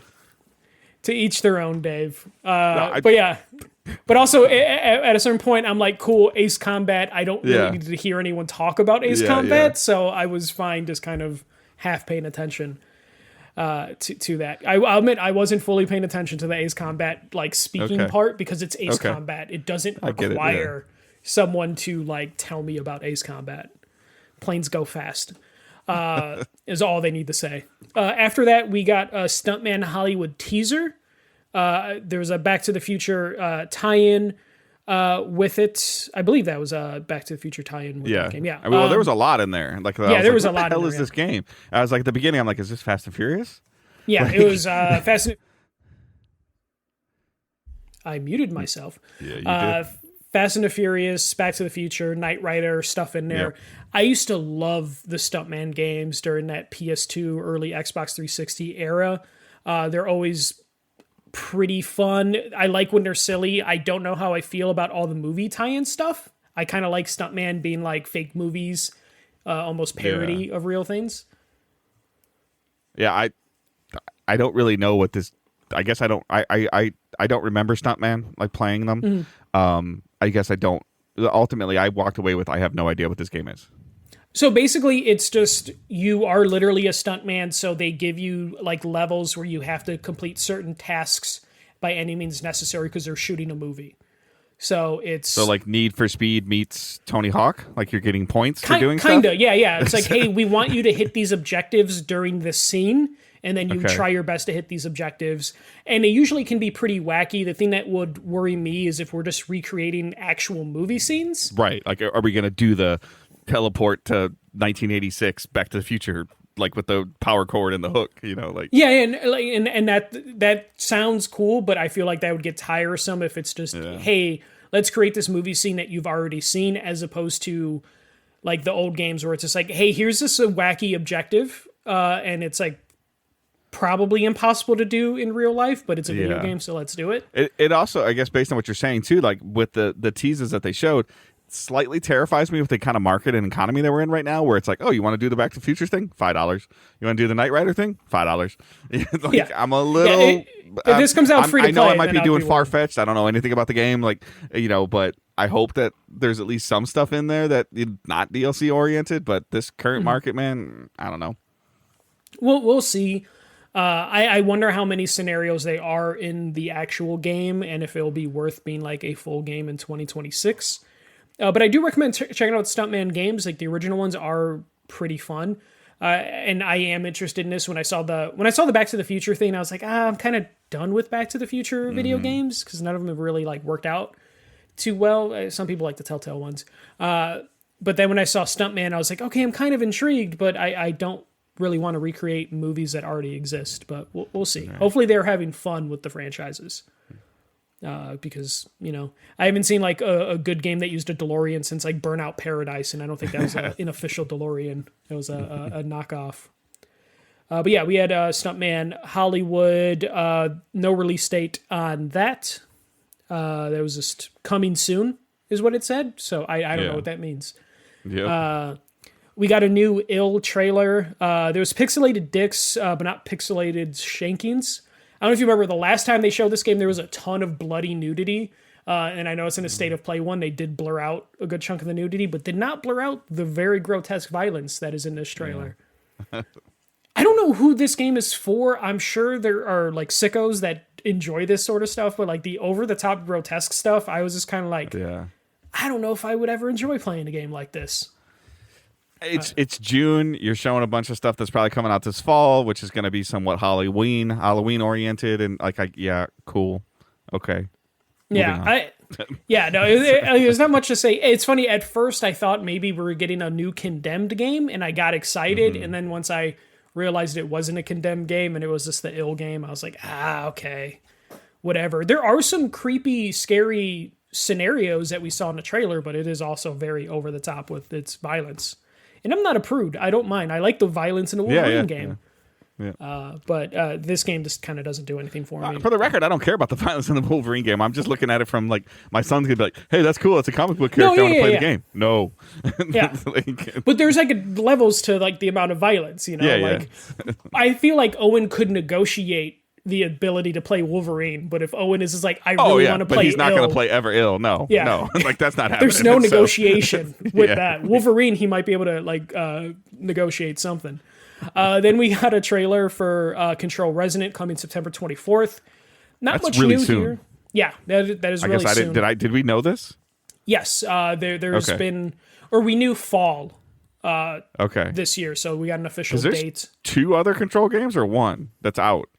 To each their own, Dave. But also at a certain point, I'm like, cool, Ace Combat. I don't really need to hear anyone talk about Ace Combat, so I was fine just kind of half paying attention to that. I'll admit I wasn't fully paying attention to the Ace Combat like speaking part because it's Ace Combat. It doesn't require someone to like tell me about Ace Combat. Planes go fast. Is all they need to say. After that, we got a Stuntman Hollywood teaser. There's a Back to the Future tie-in with it. I believe that was a Back to the Future tie-in with that game. Yeah. Well, there was a lot in there. Like, there was a lot. What the hell is this game? I was like, at the beginning, I'm like, is this Fast and Furious? Yeah, it was Fast and... I muted myself. Yeah, you did. Fast and the Furious, Back to the Future, Knight Rider stuff in there. Yep. I used to love the Stuntman games during that PS2, early Xbox 360 era. They're always pretty fun. I like when they're silly. I don't know how I feel about all the movie tie-in stuff. I kind of like Stuntman being like fake movies, almost parody of real things. Yeah, I don't really know what this... I guess I don't remember Stuntman, like playing them. I guess I don't. Ultimately, I walked away with I have no idea what this game is. So basically, it's just you are literally a stuntman, so they give you like levels where you have to complete certain tasks by any means necessary because they're shooting a movie. So it's like Need for Speed meets Tony Hawk, like you're getting points for doing stuff? Kinda, yeah. It's like, hey, we want you to hit these objectives during this scene, and then you try your best to hit these objectives. And they usually can be pretty wacky. The thing that would worry me is if we're just recreating actual movie scenes. Right. Like, are we going to do the teleport to 1986 Back to the Future, like with the power cord and the hook, like... Yeah, and that sounds cool, but I feel like that would get tiresome if it's just, hey, let's create this movie scene that you've already seen, as opposed to like the old games where it's just like, hey, here's this a wacky objective, and it's like, probably impossible to do in real life, but it's a video game, so let's do it. It also, I guess, based on what you're saying too, like with the teases that they showed, slightly terrifies me with the kind of market and economy that we're in right now, where it's like, oh, you want to do the Back to the Future thing? $5. You want to do the Knight Rider thing? $5. Like, I'm a little. If this comes out free to I know play, I might be doing be far-fetched. I don't know anything about the game, like, but I hope that there's at least some stuff in there that is not DLC oriented. But this current market, man, I don't know. We'll see. I wonder how many scenarios they are in the actual game, and if it'll be worth being like a full game in 2026. But I do recommend checking out Stuntman games. Like the original ones are pretty fun. And I am interested in this. When I saw the Back to the Future thing, I was like, I'm kind of done with Back to the Future video games because none of them have really like worked out too well. Some people like the Telltale ones. But then when I saw Stuntman, I was like, okay, I'm kind of intrigued, but I don't really want to recreate movies that already exist. But we'll see. Right. Hopefully they're having fun with the franchises. Because, I haven't seen like a good game that used a DeLorean since like Burnout Paradise, and I don't think that was an official DeLorean. It was a knockoff. But yeah, we had Stuntman Hollywood. No release date on that. That was just coming soon, is what it said. So I don't know what that means. Yeah. We got a new Ill trailer. There was pixelated dicks, but not pixelated shankings. I don't know if you remember the last time they showed this game, there was a ton of bloody nudity. And I know it's in a State of Play 1. They did blur out a good chunk of the nudity, but did not blur out the very grotesque violence that is in this trailer. Yeah. I don't know who this game is for. I'm sure there are like sickos that enjoy this sort of stuff, but like the over-the-top grotesque stuff, I was just kind of like, I don't know if I would ever enjoy playing a game like this. It's June. You're showing a bunch of stuff that's probably coming out this fall, which is going to be somewhat Halloween oriented, and cool, okay. There's not much to say. It's funny. At first, I thought maybe we were getting a new Condemned game, and I got excited, and then once I realized it wasn't a Condemned game and it was just the Ill game, I was like, okay, whatever. There are some creepy, scary scenarios that we saw in the trailer, but it is also very over the top with its violence. And I'm not a prude. I don't mind. I like the violence in a Wolverine game. Yeah. But this game just kind of doesn't do anything for me. For the record, I don't care about the violence in the Wolverine game. I'm just looking at it from like, my son's going to be like, hey, that's cool. It's a comic book character. I want to play the game. No. Yeah. But there's like levels to like the amount of violence, I feel like Owen could negotiate the ability to play Wolverine, but if Owen is like, I really want to play, but he's not going to play ever Ill. No, like that's not happening. There's no negotiation with that. Wolverine, he might be able to like negotiate something. Then we got a trailer for Control Resonant coming September 24th. That's much really new soon. Here. Yeah, that is really soon. Did we know this? Yes, there's been, or we knew fall. This year, so we got an official date. 2 other Control games or 1 that's out?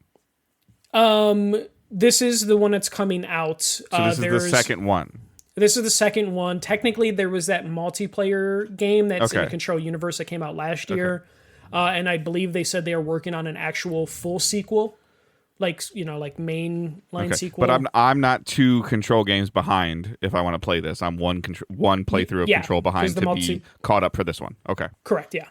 This is the one that's coming out. So this is the second one. This is the second one. Technically, there was that multiplayer game that's in the Control universe that came out last year. And I believe they said they are working on an actual full sequel, like mainline sequel. But I'm not 2 Control games behind if I want to play this. I'm one playthrough of Control behind to be caught up for this one. Okay. Correct, yeah.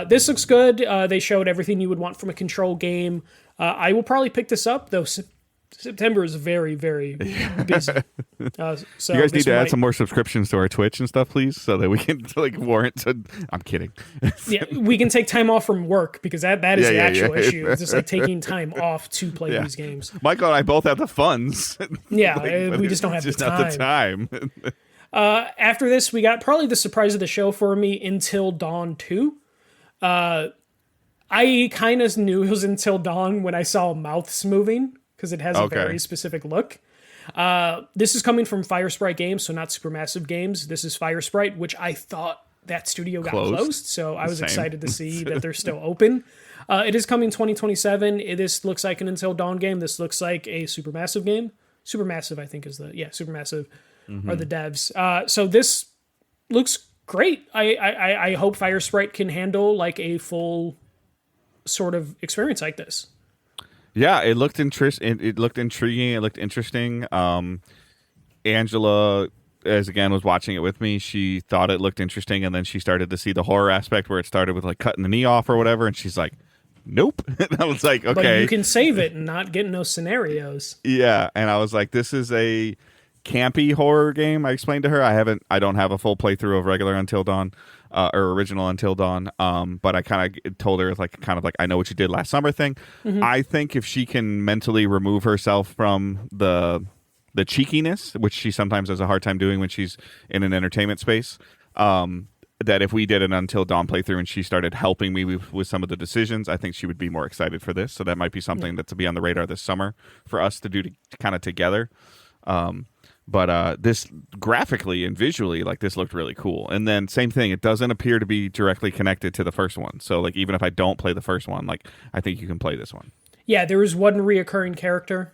This looks good. They showed everything you would want from a Control game. I will probably pick this up, though September is very, very busy. So you guys need to add some more subscriptions to our Twitch and stuff, please, so that we can warrant. I'm kidding. Yeah, we can take time off from work because that is the actual issue. It's just like taking time off to play these games. Michael and I both have the funds. Yeah, we just don't have just the time. Not the time. After this, we got probably the surprise of the show for me, Until Dawn 2. I kind of knew it was Until Dawn when I saw mouths moving, because it has a very specific look. This is coming from Firesprite Games, so not Supermassive Games. This is Firesprite, which I thought that studio got closed, so I was excited to see that they're still open. It is coming 2027. This looks like an Until Dawn game. This looks like a Supermassive game. Supermassive, I think, is Supermassive are the devs. So this looks great. I hope Firesprite can handle like a full sort of experience like this. Yeah, it looked interesting. It looked intriguing. It looked interesting. Angela, was watching it with me. She thought it looked interesting, and then she started to see the horror aspect where it started with like cutting the knee off or whatever, and she's like, "Nope." And I was like, "Okay, but you can save it and not get in those scenarios." Yeah, and I was like, "This is a campy horror game. I explained to her. I don't have a full playthrough of regular Until Dawn, or original Until Dawn. But I kind of told her like I know what you did last summer thing. I think if she can mentally remove herself from the cheekiness, which she sometimes has a hard time doing when she's in an entertainment space, that if we did an Until Dawn playthrough and she started helping me with some of the decisions, I think she would be more excited for this. So that might be something that to be on the radar this summer for us to do kind of together. But this graphically and visually, like this looked really cool. And then same thing, it doesn't appear to be directly connected to the first one. So like even if I don't play the first one, like I think you can play this one. Yeah, there was one reoccurring character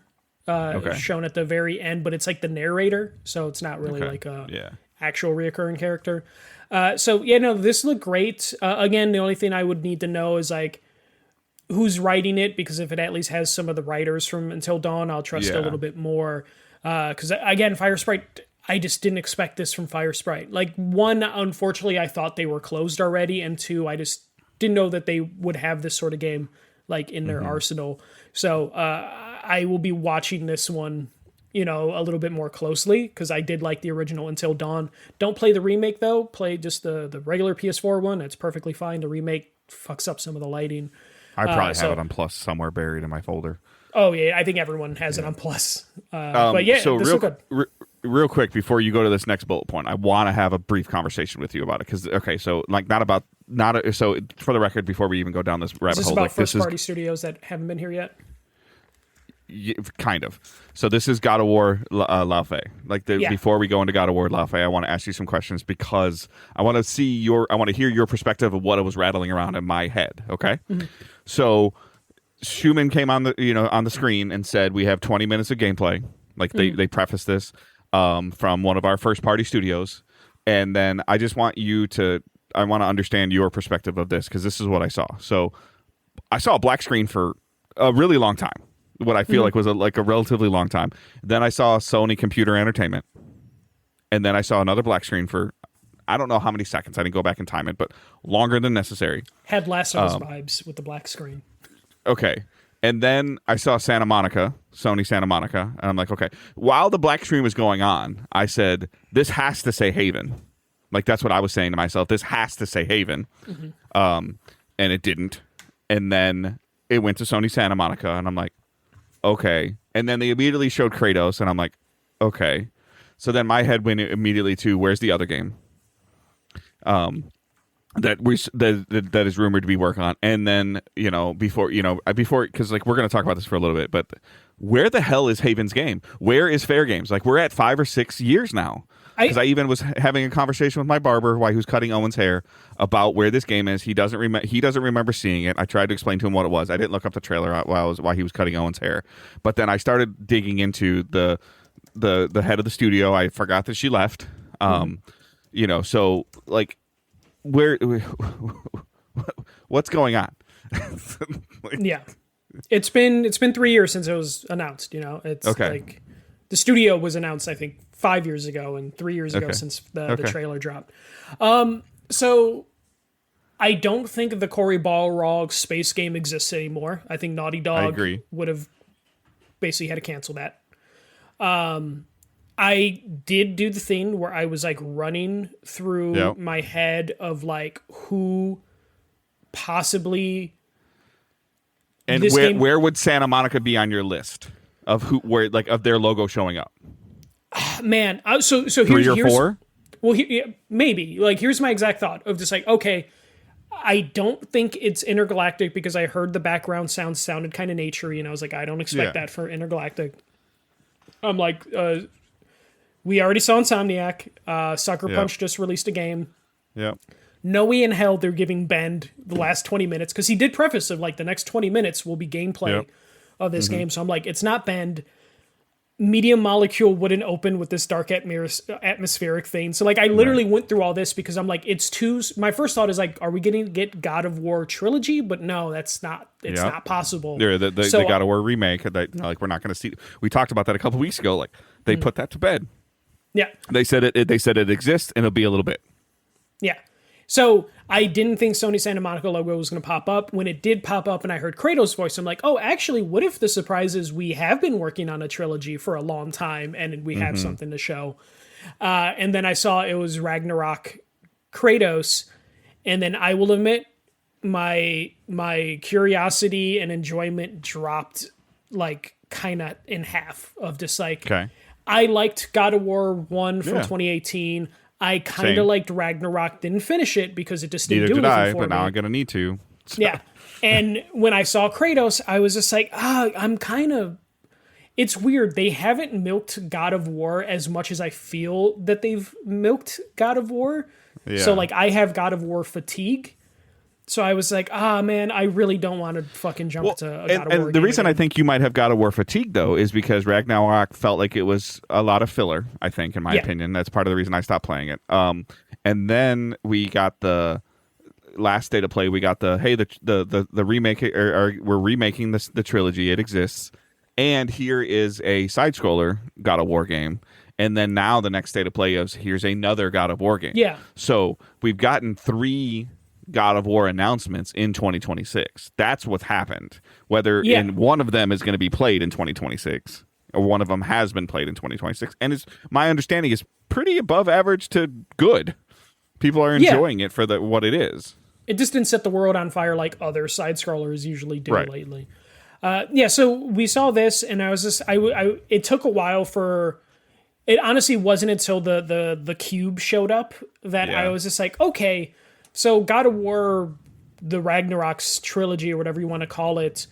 shown at the very end, but it's like the narrator, so it's not really like a actual reoccurring character. This looked great. Again, the only thing I would need to know is like who's writing it, because if it at least has some of the writers from Until Dawn, I'll trust a little bit more. Because again, Firesprite, I just didn't expect this from Firesprite. Like, one, unfortunately, I thought they were closed already, and two, I just didn't know that they would have this sort of game like in their arsenal. So I will be watching this one, a little bit more closely, because I did like the original Until Dawn. Don't play the remake though. Play just the regular PS4 one. It's perfectly fine. The remake fucks up some of the lighting. I probably have it on Plus somewhere buried in my folder. Oh yeah, I think everyone has it on Plus. But yeah, so this looked good. Real quick before you go to this next bullet point, I want to have a brief conversation with you about it because so like so for the record, before we even go down this rabbit hole, is this about first party studios that haven't been here yet? Kind of. So this is God of War Laufey. Before we go into God of War Laufey, I want to ask you some questions because I want to hear your perspective of what was rattling around in my head. Okay, so Schumann came on the screen and said we have 20 minutes of gameplay. Like they prefaced this from one of our first party studios, and then I want to understand your perspective of this because this is what I saw. So I saw a black screen for a really long time. What I feel like was a relatively long time. Then I saw Sony Computer Entertainment, and then I saw another black screen for I don't know how many seconds. I didn't go back and time it, but longer than necessary. Had Last of Us vibes with the black screen. Okay. And then I saw Sony Santa Monica, and I'm like, okay. While the black screen was going on, I said, this has to say Haven. Like, that's what I was saying to myself. This has to say Haven. And it didn't. And then it went to Sony Santa Monica, and I'm like, okay. And then they immediately showed Kratos, and I'm like, okay. So then my head went immediately to, where's the other game? That is rumored to be working on, and then before because like we're going to talk about this for a little bit, but where the hell is Haven's game? Where is Fair Games? Like we're at 5 or 6 years now. Because I even was having a conversation with my barber while he was cutting Owen's hair about where this game is. He doesn't remember seeing it. I tried to explain to him what it was. I didn't look up the trailer while he was cutting Owen's hair, but then I started digging into the head of the studio. I forgot that she left. So like. What's going on? It's been 3 years since it was announced. It's okay. Like the studio was announced I think 5 years ago and 3 years ago since the trailer dropped. So I don't think the Cory Balrog space game exists anymore. I think Naughty Dog would have basically had to cancel that. I did do the thing where I was like running through my head of like who possibly and where would Santa Monica be on your list of of their logo showing up? Man, so here's 3 or 4. Well, maybe like here's my exact thought of just like okay, I don't think it's Intergalactic because I heard the background sounded kind of naturey and I was like I don't expect that for Intergalactic. I'm like. We already saw Insomniac. Sucker Punch just released a game. Yep. No way in hell they're giving Bend the last 20 minutes because he did preface of like the next 20 minutes will be gameplay of this game. So I'm like, it's not Bend. Medium Molecule wouldn't open with this dark atmospheric thing. So like I literally went through all this because I'm like, it's too. My first thought is like, are we going to get God of War trilogy? But no, that's not. It's not possible. The God of War remake that like we're not going to see. We talked about that a couple weeks ago. Like they put that to bed. Yeah, they said it exists and it'll be a little bit. Yeah, So I didn't think Sony Santa Monica logo was going to pop up. When it did pop up and I heard Kratos' voice, I'm like, oh, actually, what if the surprise is we have been working on a trilogy for a long time and we have something to show? And then I saw it was Ragnarok Kratos. And then I will admit, my curiosity and enjoyment dropped like kind of in half of just like, Okay. I liked God of War 1 from 2018. I kind of liked Ragnarok, didn't finish it because it just didn't do anything for me. But now I'm going to need to. So. Yeah. And when I saw Kratos, I was just like, I'm kind of... It's weird. They haven't milked God of War as much as I feel that they've milked God of War. Yeah. So, like, I have God of War fatigue. So I was like, man, I really don't want to fucking jump to a God of War. And the reason I think you might have God of War fatigue, though, is because Ragnarok felt like it was a lot of filler, I think, in my opinion. That's part of the reason I stopped playing it. And then we got the last State of Play. We got the remake, or we're remaking the trilogy. It exists. And here is a side-scroller God of War game. And then now the next State of Play is here's another God of War game. Yeah. So we've gotten 3 God of War announcements in 2026. That's what's happened. Whether in one of them is going to be played in 2026, or one of them has been played in 2026, and my understanding is pretty above average to good. People are enjoying it for what it is. It just didn't set the world on fire like other side scrollers usually do lately. So we saw this, and I was just it took a while for. It honestly wasn't until the cube showed up that I was just like, okay. So God of War, the Ragnarok's trilogy, or whatever you want to call it,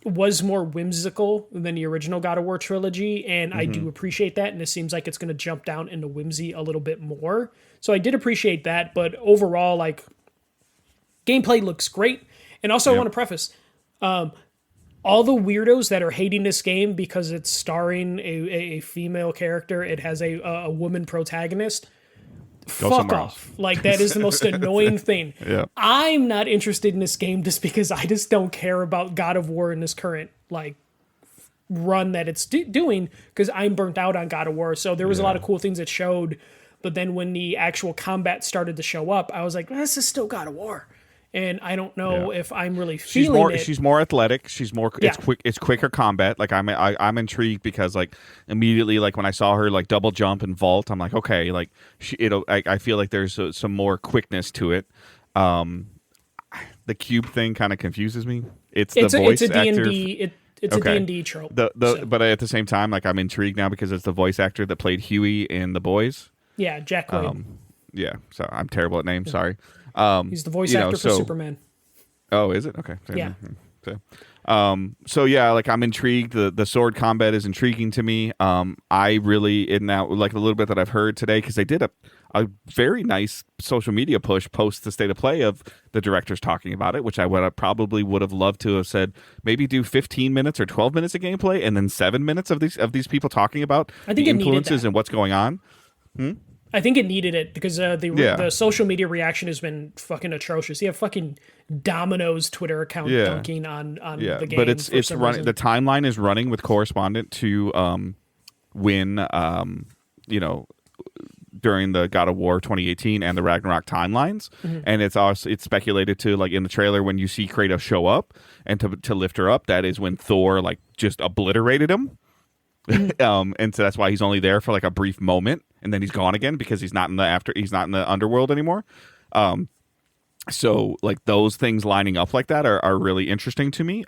was more whimsical than the original God of War trilogy, and I do appreciate that, and it seems like it's going to jump down into whimsy a little bit more. So I did appreciate that, but overall, like, gameplay looks great. And also I want to preface, all the weirdos that are hating this game because it's starring a female character, it has a woman protagonist, fuck off. Like, that is the most annoying thing. Yeah. I'm not interested in this game just because I just don't care about God of War in this current, like, run that it's doing, because I'm burnt out on God of War. So there was a lot of cool things it showed, but then when the actual combat started to show up, I was like, this is still God of War. And I don't know if I'm really feeling it. She's more athletic. She's more. It's quick. It's quicker combat. Like I'm intrigued because like immediately, like when I saw her like double jump and vault, I'm like, okay, like I feel like there's some more quickness to it. The cube thing kind of confuses me. It's the voice actor. It's a D&D trope. But at the same time, like I'm intrigued now because it's the voice actor that played Huey in The Boys. Yeah, Jack Quaid. So I'm terrible at names. Sorry. He's the voice actor for Superman. Oh, is it? Okay. Yeah. So yeah, like I'm intrigued. The sword combat is intriguing to me. I really, in that, like a little bit that I've heard today, because they did a very nice social media push post the State of Play of the directors talking about it, which I probably would have loved to have said, maybe do 15 minutes or 12 minutes of gameplay and then 7 minutes of these people talking about the influences and what's going on. I think it needed it because the social media reaction has been fucking atrocious. You have fucking Domino's Twitter account dunking on the game. But it's running. The timeline is running with correspondent to when during the God of War 2018 and the Ragnarok timelines, and it's speculated to, like in the trailer, when you see Kratos show up and to lift her up, that is when Thor like just obliterated him. And so that's why he's only there for like a brief moment, and then he's gone again because he's not in the underworld anymore. So like those things lining up like that are really interesting to me.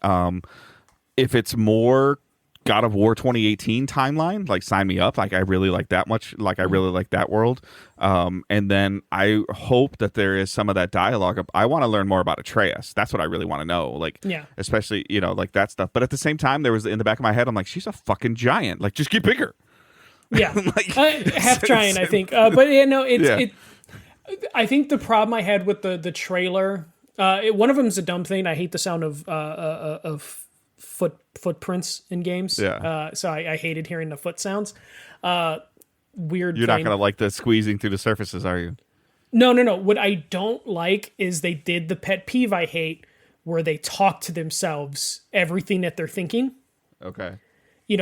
If it's more God of War 2018 timeline, like sign me up. Like I really like that much. Like I really like that world. And then I hope that there is some of that dialogue. I want to learn more about Atreus. That's what I really want to know. Like, especially, like that stuff. But at the same time, there was in the back of my head, I'm like, she's a fucking giant. Like, just get bigger. Yeah. Like, half giant, I think. But yeah, no, I think the problem I had with the trailer, one of them is a dumb thing. I hate the sound of footprints in games. So I hated hearing the foot sounds. Weird. You're not gonna like the squeezing through the surfaces, are you? No. What I don't like is they did the pet peeve I hate, where they talk to themselves everything that they're thinking. Okay.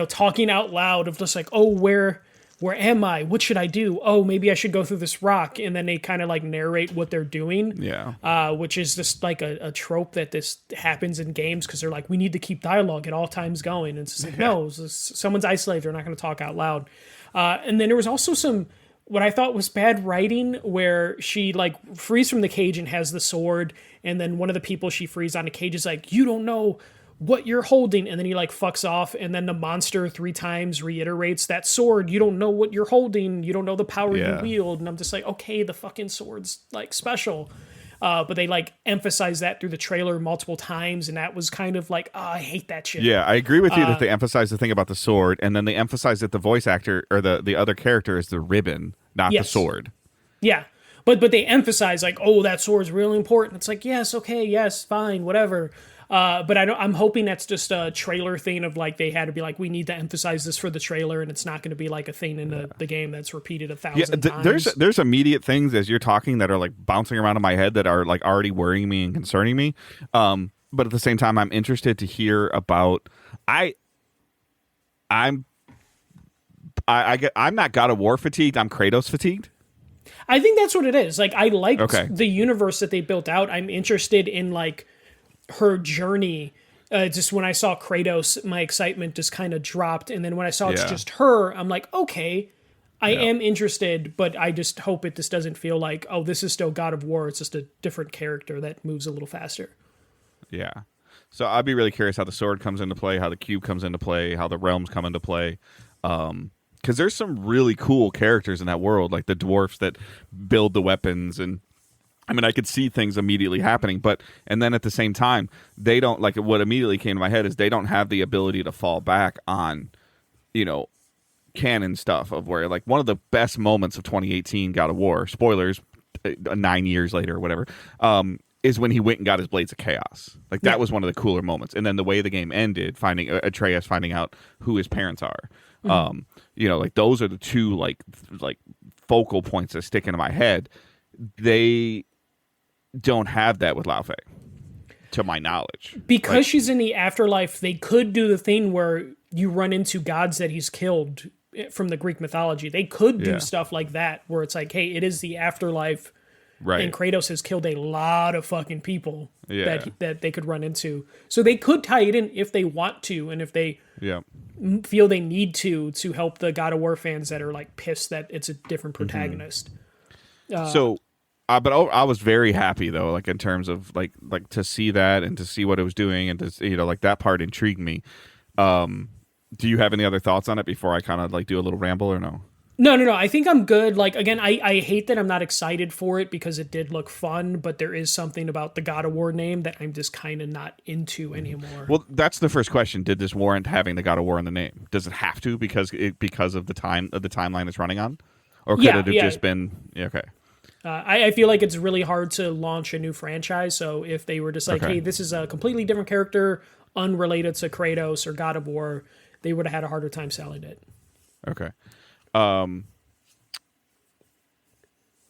Talking out loud of just like, oh, where where am I? What should I do? Oh, maybe I should go through this rock. And then they kind of like narrate what they're doing. Yeah. Which is just like a trope that this happens in games because they're like, we need to keep dialogue at all times going. And it's just like, no, someone's isolated. They're not going to talk out loud. And then there was also some, what I thought was bad writing where she like frees from the cage and has the sword. And then one of the people she frees on the cage is like, you don't know what you're holding, and then he like fucks off, and then the monster 3 times reiterates that sword, you don't know what you're holding, you don't know the power you wield. And I'm just like, okay, the fucking sword's like special, but they like emphasize that through the trailer multiple times, and that was kind of like, oh, I hate that shit. Yeah, I agree with you that they emphasize the thing about the sword, and then they emphasize that the voice actor or the other character is the ribbon, not the sword. Yeah, but they emphasize like, oh, that sword's really important. It's like, yes, okay, yes, fine, whatever. But I'm hoping that's just a trailer thing of like they had to be like, we need to emphasize this for the trailer, and it's not going to be like a thing in the game that's repeated 1,000 times. There's immediate things as you're talking that are like bouncing around in my head that are like already worrying me and concerning me. But at the same time, I'm interested to hear about. I'm not God of War fatigued. I'm Kratos fatigued. I think that's what it is. Like I liked the universe that they built out. I'm interested in like her journey. Just when I saw Kratos, my excitement just kind of dropped, and then when I saw it's just her, I'm like, okay, I am interested, but I just hope it just doesn't feel like, oh, this is still God of War. It's just a different character that moves a little faster. Yeah. So I'd be really curious how the sword comes into play, how the cube comes into play, how the realms come into play. Because there's some really cool characters in that world, like the dwarfs that build the weapons, and I mean, I could see things immediately happening, and then at the same time, they don't, like, what immediately came to my head is they don't have the ability to fall back on, canon stuff of where, like, one of the best moments of 2018 God of War, spoilers, 9 years later or whatever, is when he went and got his Blades of Chaos. Like, that was one of the cooler moments. And then the way the game ended, finding Atreus finding out who his parents are. Like, those are the two, like focal points that stick into my head. They don't have that with Laufey, to my knowledge. Because she's in the afterlife, they could do the thing where you run into gods that he's killed from the Greek mythology. They could do stuff like that, where it's like, hey, it is the afterlife, and Kratos has killed a lot of fucking people that they could run into. So they could tie it in if they want to, and if they feel they need to help the God of War fans that are like pissed that it's a different protagonist. But I was very happy though, like in terms of like to see that and to see what it was doing, and to like that part intrigued me. Do you have any other thoughts on it before I kind of like do a little ramble or no? No. I think I'm good. Like again, I hate that I'm not excited for it because it did look fun, but there is something about the God of War name that I'm just kind of not into anymore. Well, that's the first question. Did this warrant having the God of War in the name? Does it have to because of the timeline it's running on, or could it have just been okay? I feel like it's really hard to launch a new franchise. So if they were just like, hey, this is a completely different character, unrelated to Kratos or God of War, they would have had a harder time selling it. Okay.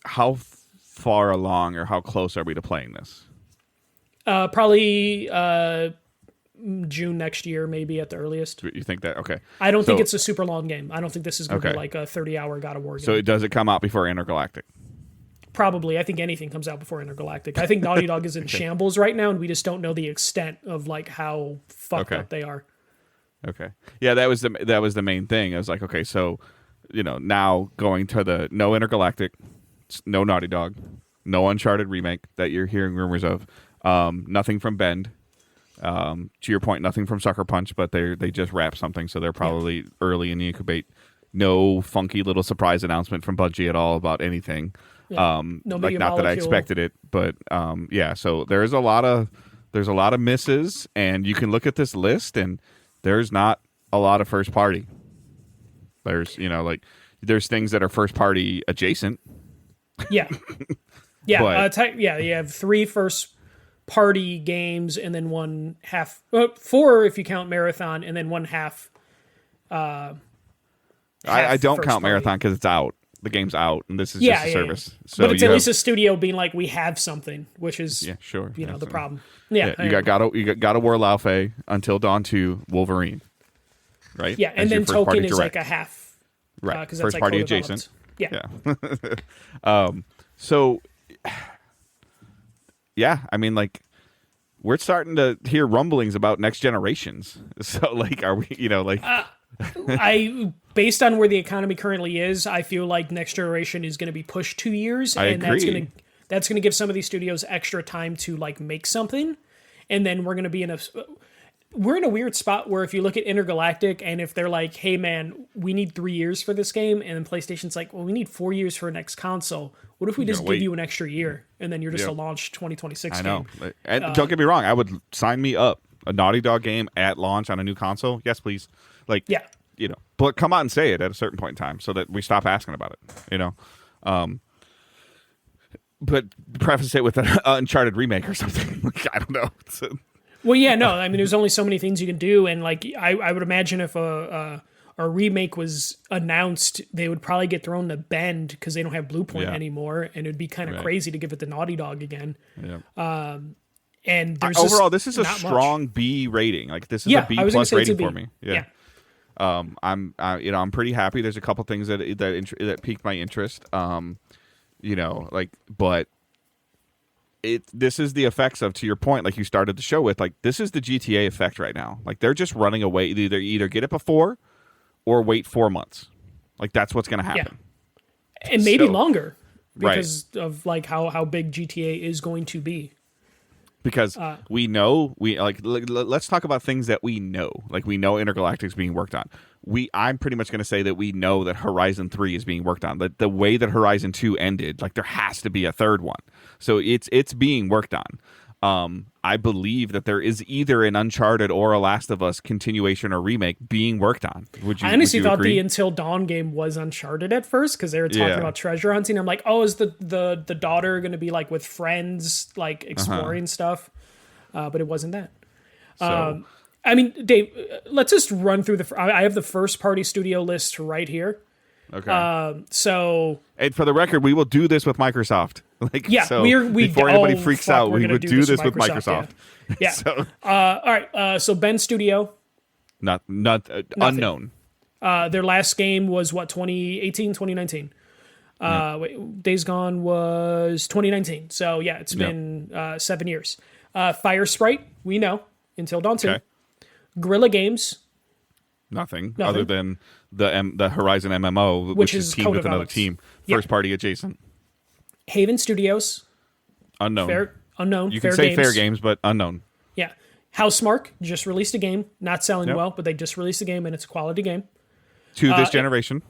How far along or how close are we to playing this? Probably June next year, maybe at the earliest. You think that? Okay. I don't think it's a super long game. I don't think this is going to be like a 30-hour God of War game. So does it come out before Intergalactic? Probably. I think anything comes out before Intergalactic. I think Naughty Dog is in shambles right now, and we just don't know the extent of like how fucked up they are. Okay. Yeah, that was the main thing. I was like, okay, so now going to the no Intergalactic, no Naughty Dog, no Uncharted remake that you're hearing rumors of, nothing from Bend. To your point, nothing from Sucker Punch, but they just wrapped something, so they're probably early in the incubate. No funky little surprise announcement from Bungie at all about anything. No, like not that I expected it, but so there's a lot of misses, and you can look at this list and there's not a lot of first party. There's there's things that are first party adjacent. Yeah. You have 3 first party games and then 1 half, 4 if you count Marathon, and then 1 half. I don't count Marathon because it's out. The game's out, and this is just a service. So but it's at least a studio being like, we have something, which is the problem. You got God of War Laufey, Until Dawn 2, Wolverine, right? Yeah, and then Tokon is like a half Right. Because First that's party co-developed. adjacent. Yeah. So, yeah, I mean, like, we're starting to hear rumblings about next generations. So, like, are we, Based on where the economy currently is, I feel like next generation is going to be pushed 2 years, I and agree. that's going to give some of these studios extra time to like make something, and then we're going to be we're in a weird spot where if you look at Intergalactic and if they're like, hey man, we need 3 years for this game, and then PlayStation's like, well, we need 4 years for a next console. What if we just give you an extra year and then you're just a launch 2026 game? I know. And don't get me wrong, I would sign me up. A Naughty Dog game at launch on a new console? Yes, please. Like, Yeah. But come out and say it at a certain point in time so that we stop asking about it, But preface it with an Uncharted remake or something. Like, I don't know. Well, yeah, no. I mean, there's only so many things you can do, and like I would imagine if a remake was announced, they would probably get thrown to bend because they don't have Bluepoint anymore, and it'd be kind of crazy to give it to Naughty Dog again. Yeah. And there's overall, this is a not strong much. B rating. Like, this is a B I was gonna plus say it's a rating B. for me. Yeah. I'm pretty happy. There's a couple things that piqued my interest. But this is the effects of, to your point, like you started the show with, like, this is the GTA effect right now. Like, they're just running away. Either get it before or wait 4 months. Like, that's what's going to happen. Yeah. And maybe longer because of like how big GTA is going to be. Because we know let's talk about things that we know. Like, we know Intergalactic's being worked on. I'm pretty much going to say that we know that Horizon 3 is being worked on. That the way that Horizon 2 ended, like, there has to be a third one. So it's being worked on. I believe that there is either an Uncharted or a Last of Us continuation or remake being worked on. I honestly thought agree? the Until Dawn game was Uncharted at first because they were talking about treasure hunting. I'm like, oh, is the daughter going to be like with friends, like exploring stuff? But it wasn't that. So, I mean, Dave, let's just run through I have the first party studio list right here. okay. So, And for the record, we will do this with Microsoft. Like, yeah, so we before anybody freaks out, we would do this with Microsoft. Microsoft. Yeah. So, all right. So Ben Studio. not unknown. Their last game was what, 2018, 2019. Days Gone was 2019. So yeah, it's been 7 years. Fire Sprite, we know, Until Dawn 2. Okay. Guerrilla Games. Nothing other than the Horizon MMO, which is teamed with another team. First party adjacent. Haven Studios. Unknown. Unknown. You can say Fair Games, but unknown. Yeah. Housemarque just released a game. Not selling well, but they just released a game, and it's a quality game. To this generation.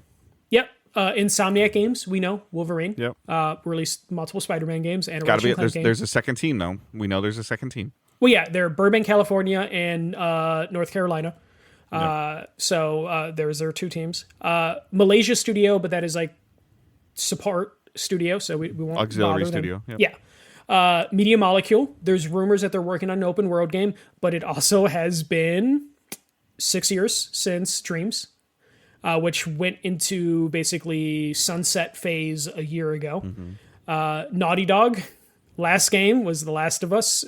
Yep. Insomniac Games, we know. Wolverine. Yep. Released multiple Spider-Man games. And Gotta be. There's a second team, though. We know there's a second team. Well, yeah. They're Burbank, California, and North Carolina. So there's their two teams. Malaysia Studio, but that is like support studio, so we won't auxiliary bother them. studio. Yep. Yeah. Media Molecule. There's rumors that they're working on an open world game, but it also has been 6 years since Dreams, which went into basically sunset phase a year ago. Naughty Dog. Last game was The Last of Us.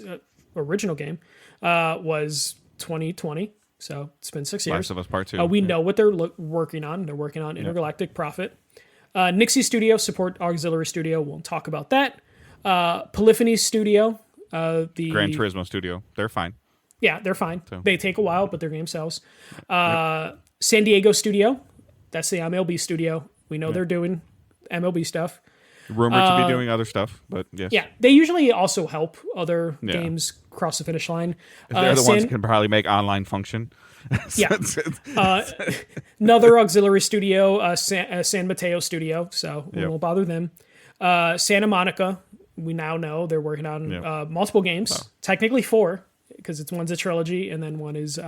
Original game was 2020. So it's been 6 years. Last of Us Part 2. We know what they're working on. They're working on Intergalactic Prophet. Nixie Studio, support auxiliary studio. Won't talk about that. Polyphony Studio. The Gran Turismo Studio. They're fine. Yeah, they're fine. So. They take a while, but their game sells. San Diego Studio. That's the MLB studio. We know they're doing MLB stuff. Rumored to be doing other stuff, but yes. Yeah, they usually also help other games cross the finish line. They're the ones that can probably make online function. Yeah. Another auxiliary studio, San Mateo Studio, so we won't bother them. Santa Monica, we now know they're working on multiple games. Technically 4, because one's a trilogy, and then one is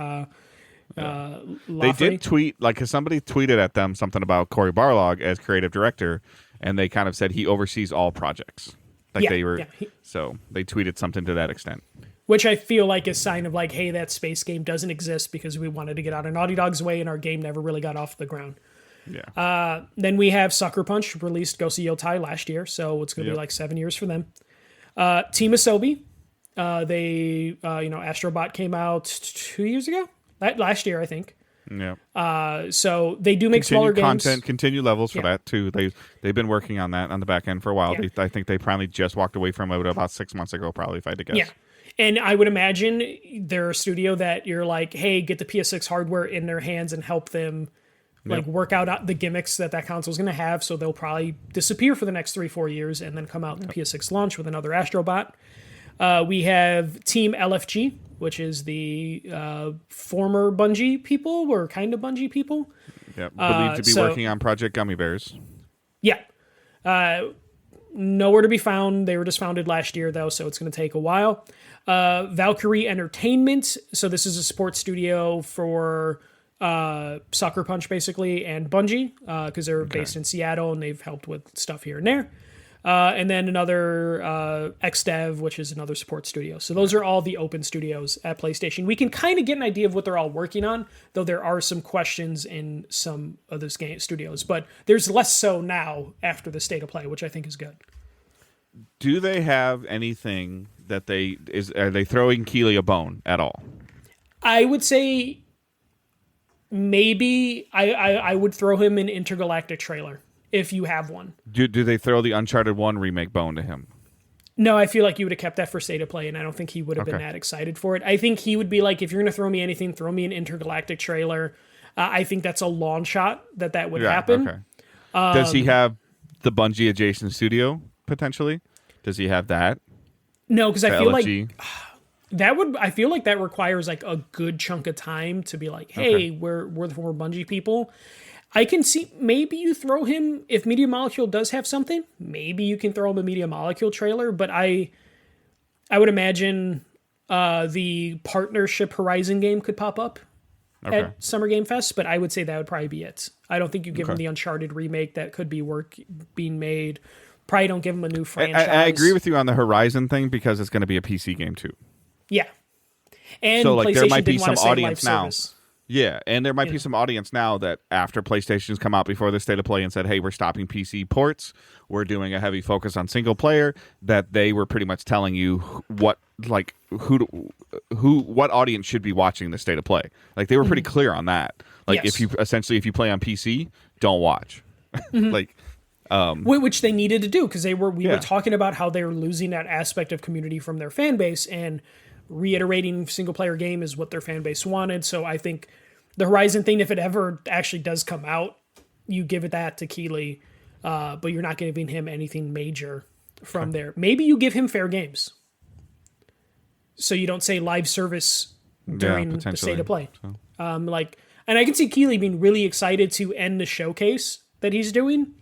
They did tweet, because somebody tweeted at them something about Cory Barlog as creative director, and they kind of said he oversees all projects. So they tweeted something to that extent. Which I feel like is a sign of like, hey, that space game doesn't exist because we wanted to get out of Naughty Dog's way and our game never really got off the ground. Yeah. Then we have Sucker Punch, released Ghost of Yotai last year, so it's going to be like 7 years for them. Team Asobi, Astrobot came out 2 years ago? Last year, I think. Yeah. So they do make smaller games. Content, continue levels for that too. They've been working on that on the back end for a while. Yeah. I think they probably just walked away from it about 6 months ago, probably, if I had to guess. Yeah. And I would imagine they're a studio that you're like, hey, get the PS6 hardware in their hands and help them work out the gimmicks that console is going to have. So they'll probably disappear for the next 3-4 years and then come out in the PS6 launch with another Astrobot. We have Team LFG, which is the former Bungie people, or kind of Bungie people. Yeah, believed to be working on Project Gummy Bears. Yeah. Nowhere to be found. They were just founded last year, though, so it's going to take a while. Valkyrie Entertainment. So this is a sports studio for Sucker Punch, basically, and Bungie, because they're based in Seattle, and they've helped with stuff here and there. And then another XDev, which is another support studio. So those are all the open studios at PlayStation. We can kind of get an idea of what they're all working on, though there are some questions in some of those game studios. But there's less so now after the state of play, which I think is good. Do they have anything that are they throwing Keighley a bone at all? I would say maybe I would throw him an Intergalactic trailer. If you have one. Do they throw the Uncharted 1 remake bone to him? No, I feel like you would have kept that for State of Play, and I don't think he would have been that excited for it. I think he would be like, if you're going to throw me anything, throw me an Intergalactic trailer. I think that's a long shot that would happen. Okay. Does he have the Bungie adjacent studio, potentially? Does he have that? No, because I feel LFG? like I feel like that requires like a good chunk of time to be like, hey, we're the former Bungie people. I can see maybe you throw him, if Media Molecule does have something, maybe you can throw him a Media Molecule trailer, but I would imagine the partnership Horizon game could pop up at Summer Game Fest, but I would say that would probably be it. I don't think you give him the Uncharted remake that could be being made. Probably don't give him a new franchise. I agree with you on the Horizon thing because it's going to be a PC game too. Yeah. And so PlayStation there might be didn't some want to say audience live now. service. Yeah, and there might be some audience now that after PlayStation's come out before the state of play and said, hey, we're stopping PC ports, we're doing a heavy focus on single player, that they were pretty much telling you what audience should be watching the state of play. Like they were pretty clear on that. Like if you play on PC, don't watch. Which they needed to do because we were talking about how they were losing that aspect of community from their fan base, and reiterating single player game is what their fan base wanted. So I think the Horizon thing, if it ever actually does come out, you give it that to Keighley, but you're not giving him anything major from there. Maybe you give him fair games, so you don't say live service during the state of play. So. And I can see Keighley being really excited to end the showcase that he's doing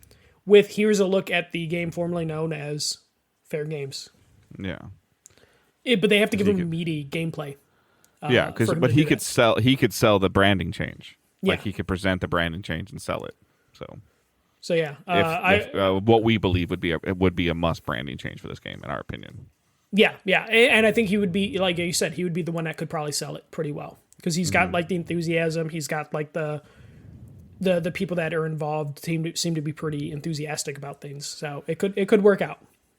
with here's a look at the game formerly known as Fair Games. Yeah. But they have to give him meaty gameplay. But he could sell the branding change. Yeah. Like he could present the branding change and sell it. So yeah, if what we believe would be a must branding change for this game, in our opinion. Yeah, and I think he would be, like you said, he would be the one that could probably sell it pretty well because he's got like the enthusiasm. He's got like the people that are involved seem to be pretty enthusiastic about things. So it could work out,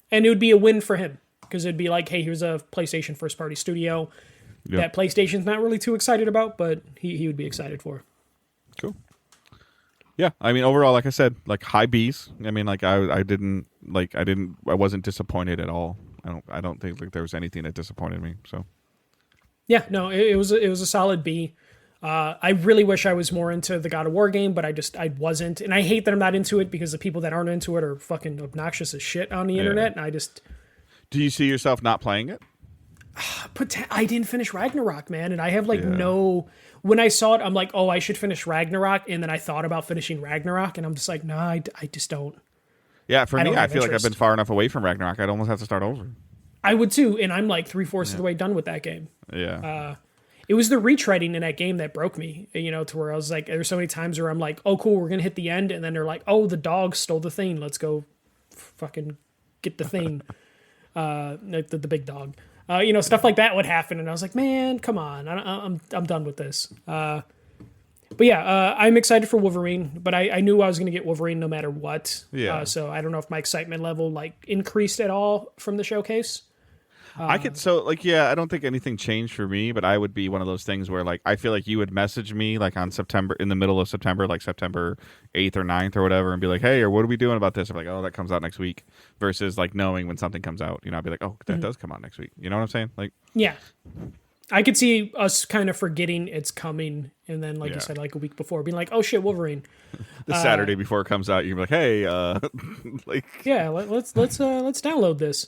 and it would be a win for him. Because it'd be like, hey, here's a PlayStation first-party studio that PlayStation's not really too excited about, but he would be excited for. Cool. Yeah, I mean, overall, like I said, like high B's. I mean, like I wasn't disappointed at all. I don't think like there was anything that disappointed me. So. Yeah, no, it was a solid B. I really wish I was more into the God of War game, but I wasn't, and I hate that I'm not into it because the people that aren't into it are fucking obnoxious as shit on the internet, and I just. Do you see yourself not playing it? I didn't finish Ragnarok, man, and I have no. When I saw it, I'm like, oh, I should finish Ragnarok, and then I thought about finishing Ragnarok, and I'm just like, no, I just don't. Yeah, for me, I feel like I've been far enough away from Ragnarok. I'd almost have to start over. I would too, and I'm like 3/4 of the way done with that game. Yeah. It was the retreading in that game that broke me, to where I was like, there's so many times where I'm like, oh, cool, we're gonna hit the end, and then they're like, oh, the dog stole the thing. Let's go, fucking get the thing. The big dog, stuff like that would happen, and I was like, man, come on, I'm done with this. But yeah, I'm excited for Wolverine, but I knew I was going to get Wolverine no matter what. Yeah. So I don't know if my excitement level increased at all from the showcase. I could I don't think anything changed for me, but I would be one of those things where like I feel like you would message me like on September in the middle of September, like September 8th or 9th or whatever, and be like, hey, or what are we doing about this? I'm like, oh, that comes out next week, versus like knowing when something comes out, I'd be like, oh, that does come out next week. You know what I'm saying? Like, yeah, I could see us kind of forgetting it's coming, and then like you said, like a week before, being like, oh shit, Wolverine. The Saturday before it comes out, you're like, hey, like, yeah, let's download this.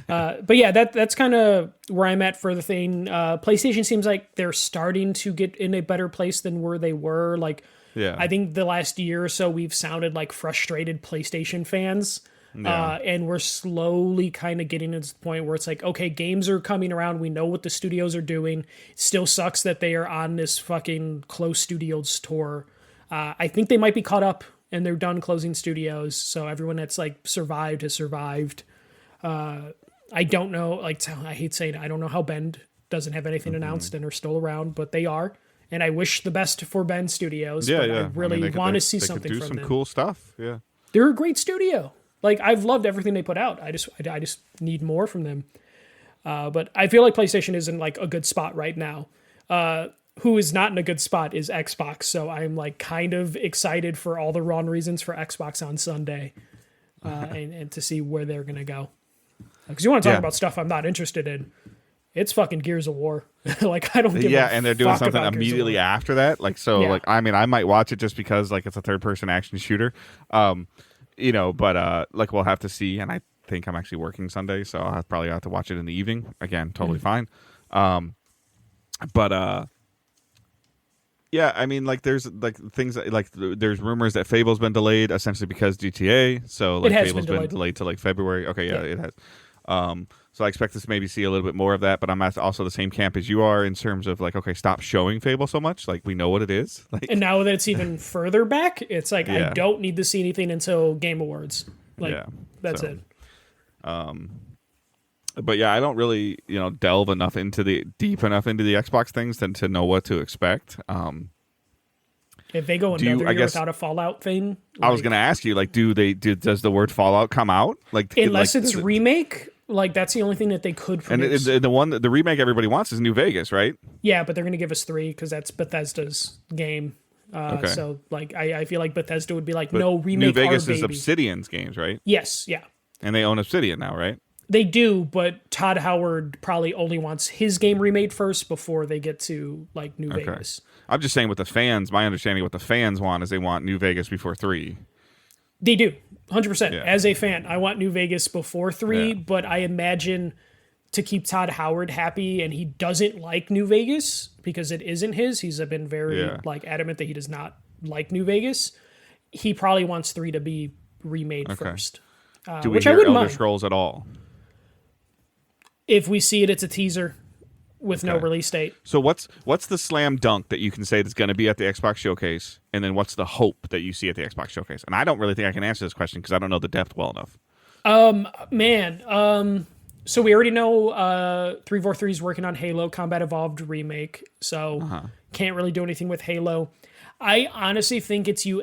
But yeah, that's kind of where I'm at for the thing. PlayStation seems like they're starting to get in a better place than where they were. Like, I think the last year or so we've sounded like frustrated PlayStation fans. And we're slowly kind of getting to the point where it's like, okay, games are coming around. We know what the studios are doing. It still sucks that they are on this fucking close studios tour. I think they might be caught up and they're done closing studios. So everyone that's like survived has survived. I don't know, like, I hate saying it, I don't know how Bend doesn't have anything announced and are still around, but they are. And I wish the best for Bend Studios. I really want to see something from them. They could do some cool stuff. Yeah. They're a great studio. Like, I've loved everything they put out. I just need more from them. But I feel like PlayStation is in like a good spot right now. Who is not in a good spot is Xbox. So I'm like kind of excited for all the wrong reasons for Xbox on Sunday, and to see where they're gonna go. Because you want to talk about stuff I'm not interested in. It's fucking Gears of War. Like, I don't give a and they're doing something immediately after that. Like, so, like, I mean, I might watch it just because, like, it's a third-person action shooter. But, like, we'll have to see. And I think I'm actually working Sunday, so I'll probably have to watch it in the evening. Again, totally fine. Yeah, I mean, like, there's, like, things, like, there's rumors that Fable's been delayed, essentially because GTA. So, like, Fable's been delayed to, like, February. Okay, yeah, it has. So I expect to maybe see a little bit more of that, but I'm at also the same camp as you are in terms of like, okay, stop showing Fable so much. Like, we know what it is. Like, and now that it's even further back, it's like, I don't need to see anything until Game Awards. Like, that's it. But yeah, I don't really, delve deep enough into the Xbox things to know what to expect. If they go another year without a Fallout thing, I was going to ask you, like, does the word Fallout come out? Like, unless it's remake, like, that's the only thing that they could produce. And the remake everybody wants is New Vegas, right? Yeah, but they're going to give us 3 because that's Bethesda's game. Okay. So, like, I feel like Bethesda would be like, no, remake New Vegas our is baby. Obsidian's games, right? Yes, yeah. And they own Obsidian now, right? They do, but Todd Howard probably only wants his game remade first before they get to, like, New Vegas. I'm just saying with the fans, my understanding what the fans want is they want New Vegas before 3. They do, 100%. Yeah. As a fan, I want New Vegas before 3, but I imagine to keep Todd Howard happy, and he doesn't like New Vegas because it isn't his. He's been very like adamant that he does not like New Vegas. He probably wants 3 to be remade first. Do we hear Elder Scrolls at all? If we see it, it's a teaser with no release date. So what's the slam dunk that you can say that's going to be at the Xbox Showcase, and then what's the hope that you see at the Xbox Showcase? And I don't really think I can answer this question because I don't know the depth well enough. So we already know 343 is working on Halo Combat Evolved remake, so can't really do anything with Halo. I honestly think it's you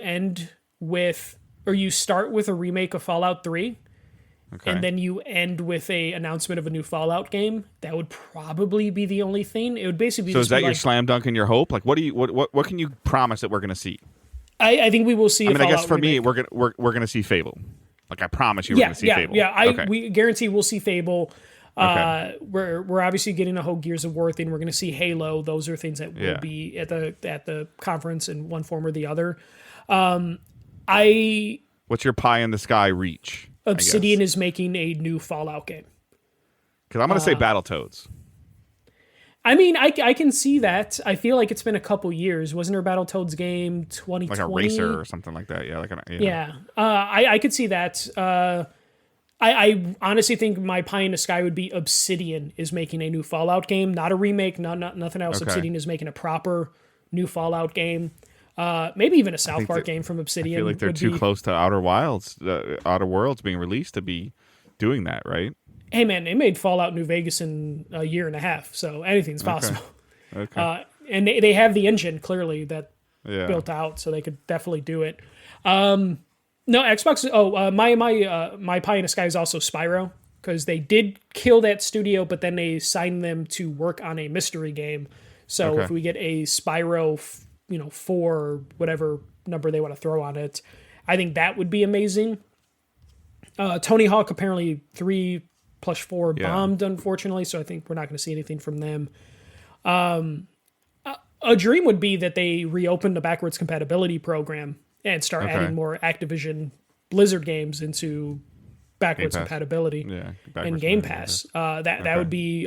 start with a remake of Fallout 3. Okay. And then you end with a announcement of a new Fallout game. That would probably be the only thing. It would basically. So is that your slam dunk and your hope? Like, what can you promise that we're going to see? I think we will see. I guess for me, we're gonna see Fable. Like, I promise you, we're gonna see Fable. Yeah, we guarantee we'll see Fable. We're obviously getting a whole Gears of War thing. We're gonna see Halo. Those are things that will be at the conference in one form or the other. What's your pie in the sky reach? Obsidian is making a new Fallout game. Because I'm going to say Battletoads. I mean, I can see that. I feel like it's been a couple years. Wasn't there a Battletoads game 2020? Like a racer or something like that. Yeah. I could see that. I honestly think my pie in the sky would be Obsidian is making a new Fallout game, not a remake, nothing else. Okay. Obsidian is making a proper new Fallout game. Maybe even a South Park game from Obsidian. I feel like they're too close to Outer Worlds being released to be doing that, right? Hey, man, they made Fallout New Vegas in a year and a half, so anything's possible. Okay. And they have the engine, clearly, that built out, so they could definitely do it. No, Xbox... my pie in the sky is also Spyro, because they did kill that studio, but then they signed them to work on a mystery game. So if we get a Spyro, 4 or whatever number they want to throw on it, I think that would be amazing. Tony Hawk apparently 3+4 bombed, unfortunately, so I think we're not going to see anything from them. A dream would be that they reopen the backwards compatibility program and start adding more Activision Blizzard games into backwards compatibility and Game Pass. That would be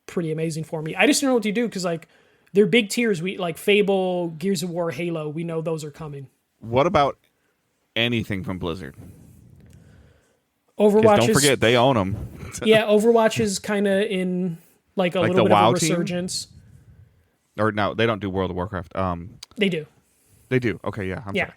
pretty amazing for me. I just don't know what to do because like they're big tiers. We like Fable, Gears of War, Halo. We know those are coming. What about anything from Blizzard? Overwatch. Don't forget they own them. Yeah, Overwatch is kind of in like a little bit of a resurgence. Team? Or no, they don't do World of Warcraft. They do. They do. Okay, yeah. I'm sorry.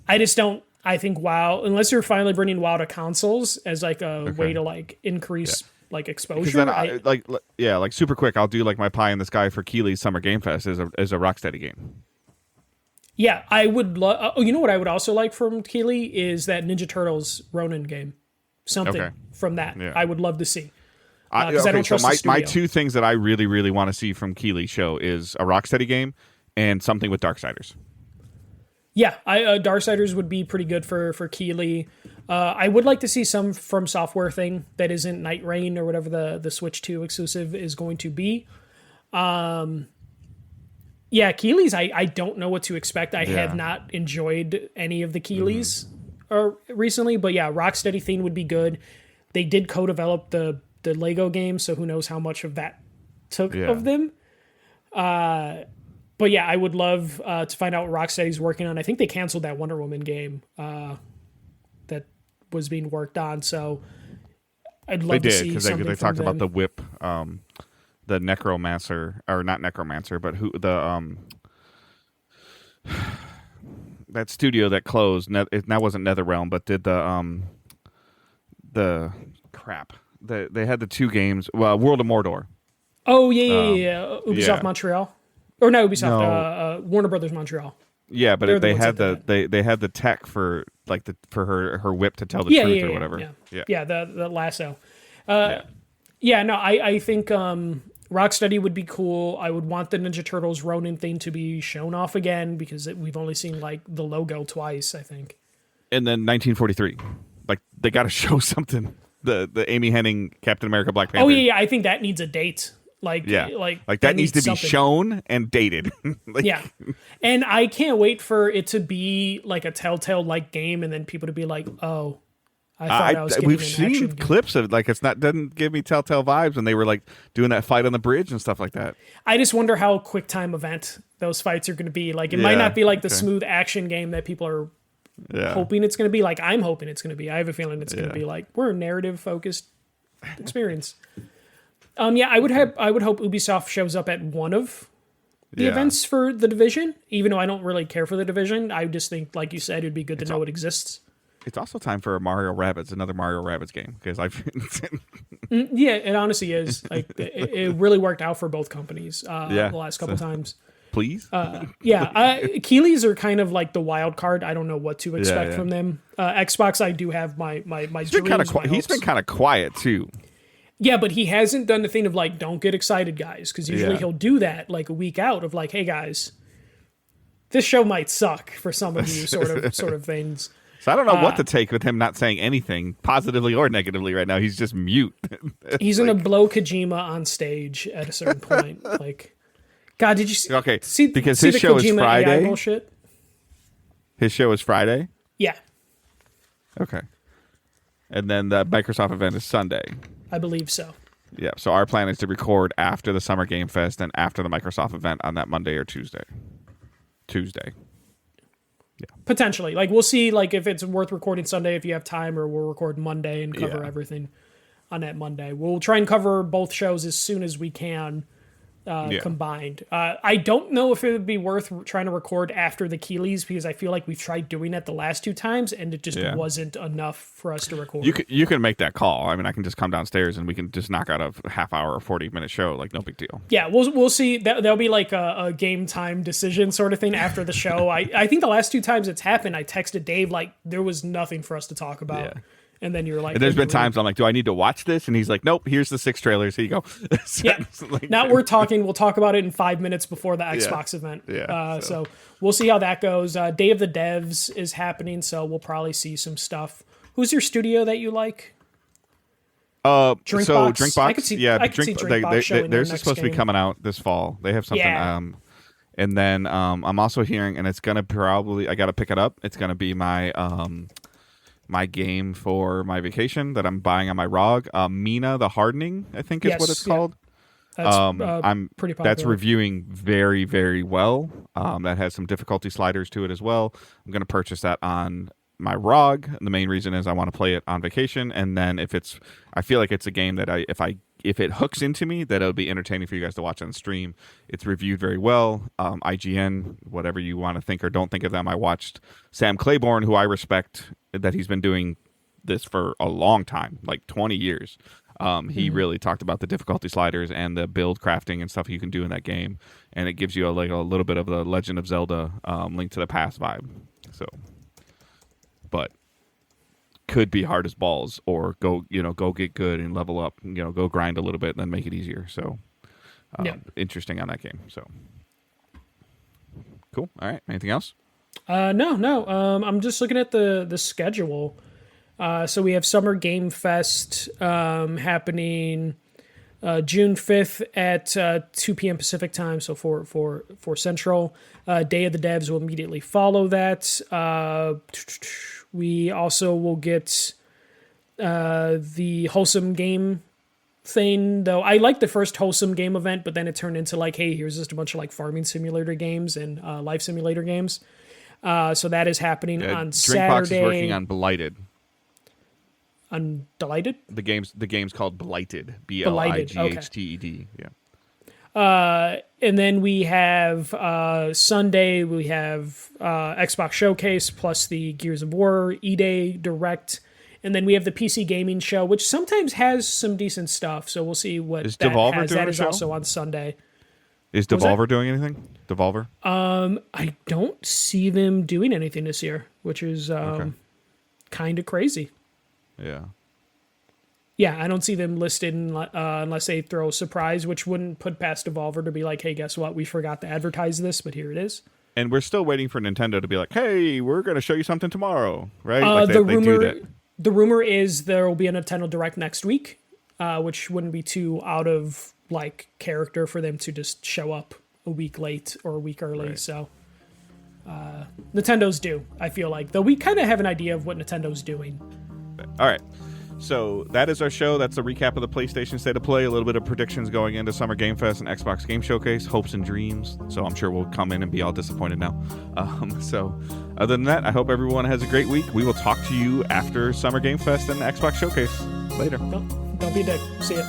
I just don't. I think WoW, unless you're finally bringing WoW to consoles as like a way to like increase like exposure. Then like super quick, I'll do like my pie in the sky for Keighley's Summer Game Fest is a Rocksteady game. Yeah, I would love. You know what I would also like from Keighley is that Ninja Turtles Ronin game. Something from that I would love to see. I don't trust the studio. My two things that I really, really want to see from Keighley show is a Rocksteady game and something with Darksiders. Yeah, Darksiders would be pretty good for Keighley. I would like to see some From Software thing that isn't Night Rain or whatever the Switch 2 exclusive is going to be. Yeah, Keighley's, I don't know what to expect. I have not enjoyed any of the Keighley's recently, but yeah, Rocksteady theme would be good. They did co-develop the Lego game, so who knows how much of that took of them. But yeah, I would love to find out what Rocksteady's working on. I think they canceled that Wonder Woman game that was being worked on, so I'd love to see something they talked about the whip, the necromancer, or not necromancer, but who that studio that closed. That wasn't NetherRealm, but did the crap. They had the two games. Well, World of Mordor. Oh yeah. Ubisoft Montreal, or no Ubisoft, Warner Brothers Montreal. Yeah, but they had they had the tech for like for her whip to tell the truth or whatever. Yeah, the lasso. No, I think Rocksteady would be cool. I would want the Ninja Turtles Ronin thing to be shown off again because we've only seen like the logo twice, I think. And then 1943, like they got to show something. The Amy Hennig Captain America Black Panther. Oh yeah, I think that needs a date. Like that needs to be shown and dated. And I can't wait for it to be like a Telltale like game, and then people to be like, "Oh, I thought I was getting we've seen clips of like doesn't give me Telltale vibes," and they were like doing that fight on the bridge and stuff like that. I just wonder how quick time event those fights are going to be. Like it might not be like the smooth action game that people are hoping it's going to be. Like I'm hoping it's going to be. I have a feeling it's going to be like we're a narrative focused experience. I would hope Ubisoft shows up at one of the events for The Division, even though I don't really care for The Division. I just think, like you said, it'd be good to know it exists. It's also time for another Mario Rabbids game because I've. It honestly is. Like it really worked out for both companies the last couple times. Please. Keighley's are kind of like the wild card. I don't know what to expect from them. Xbox, I do have my He's been kind of quiet too. Yeah, but he hasn't done the thing of like, don't get excited, guys, because usually he'll do that like a week out of like, hey guys, this show might suck for some of you, sort of things. So I don't know what to take with him not saying anything positively or negatively right now. He's just mute. He's gonna blow Kojima on stage at a certain point. Like, God, did you see? Okay, because his show is Friday. Bullshit? His show is Friday. Yeah. Okay. And then the Microsoft event is Sunday. I believe so. Yeah, so our plan is to record after the Summer Game Fest and after the Microsoft event on that Monday or Tuesday. Yeah. Potentially. Like, we'll see like if it's worth recording Sunday if you have time, or we'll record Monday and cover everything on that Monday. We'll try and cover both shows as soon as we can combined. I don't know if it would be worth trying to record after the Keighley's because I feel like we've tried doing that the last two times and it just wasn't enough for us to record. You can make that call. I mean, I can just come downstairs and we can just knock out a half hour or 40-minute show. Like, no big deal. Yeah, we'll see. There'll be like a game time decision sort of thing after the show. I think the last two times it's happened, I texted Dave like there was nothing for us to talk about. And then you're like, and there's been times I'm like, do I need to watch this? And he's like, nope, here's the 6 trailers. Here you go. So, yeah. like, Now we'll talk about it in 5 minutes before the Xbox event. Yeah. So we'll see how that goes. Day of the Devs is happening, so we'll probably see some stuff. Who's your studio that you like? Drinkbox. I could see Drinkbox showing theirs is supposed to be coming out this fall. They have something. Yeah. And then I'm also hearing, and it's gonna probably, I gotta pick it up. It's gonna be my my game for my vacation that I'm buying on my ROG. Mina the Hardening, I think is what it's called. That's I'm pretty popular. That's reviewing very, very well. That has some difficulty sliders to it as well. I'm gonna purchase that on my ROG. The main reason is I want to play it on vacation, and then I feel like it's a game that if it hooks into me, that it'll be entertaining for you guys to watch on stream. It's reviewed very well. IGN, whatever you want to think or don't think of them. I watched Sam Claiborne, who I respect, that he's been doing this for a long time, like 20 years. He really talked about the difficulty sliders and the build crafting and stuff you can do in that game, and it gives you a little bit of the Legend of Zelda Link to the Past vibe. So, but could be hard as balls, or go get good and level up, go grind a little bit and then make it easier. So interesting on that game. So cool. All right, anything else? No. I'm just looking at the schedule. So we have Summer Game Fest happening June 5th at 2 p.m. Pacific time, so 4 Central. Day of the Devs will immediately follow that. We also will get the Wholesome Game thing, though I like the first Wholesome Game event, but then it turned into like, hey, here's just a bunch of like farming simulator games and life simulator games. So that is happening on Saturday. Drinkbox is working on Blighted. On Delighted? The game's called Blighted. Blighted. Yeah. And then we have Sunday, we have Xbox Showcase plus the Gears of War E-Day Direct. And then we have the PC Gaming Show, which sometimes has some decent stuff. So we'll see what is that Devolver has. Doing that a is show? Also on Sunday. Is Devolver doing anything? Devolver? I don't see them doing anything this year, which is kind of crazy. Yeah. Yeah, I don't see them listed unless they throw a surprise, which wouldn't put past Devolver to be like, hey, guess what? We forgot to advertise this, but here it is. And we're still waiting for Nintendo to be like, hey, we're going to show you something tomorrow, right? The rumor is there will be a Nintendo Direct next week, which wouldn't be too out of like character for them to just show up a week late or a week early. Right. So Nintendo's due, I feel like. Though we kind of have an idea of what Nintendo's doing. All right. So that is our show. That's a recap of the PlayStation State of Play, a little bit of predictions going into Summer Game Fest and Xbox Game Showcase, hopes and dreams. So I'm sure we'll come in and be all disappointed now. So other than that, I hope everyone has a great week. We will talk to you after Summer Game Fest and Xbox Showcase. Later. Don't be a dick. See ya.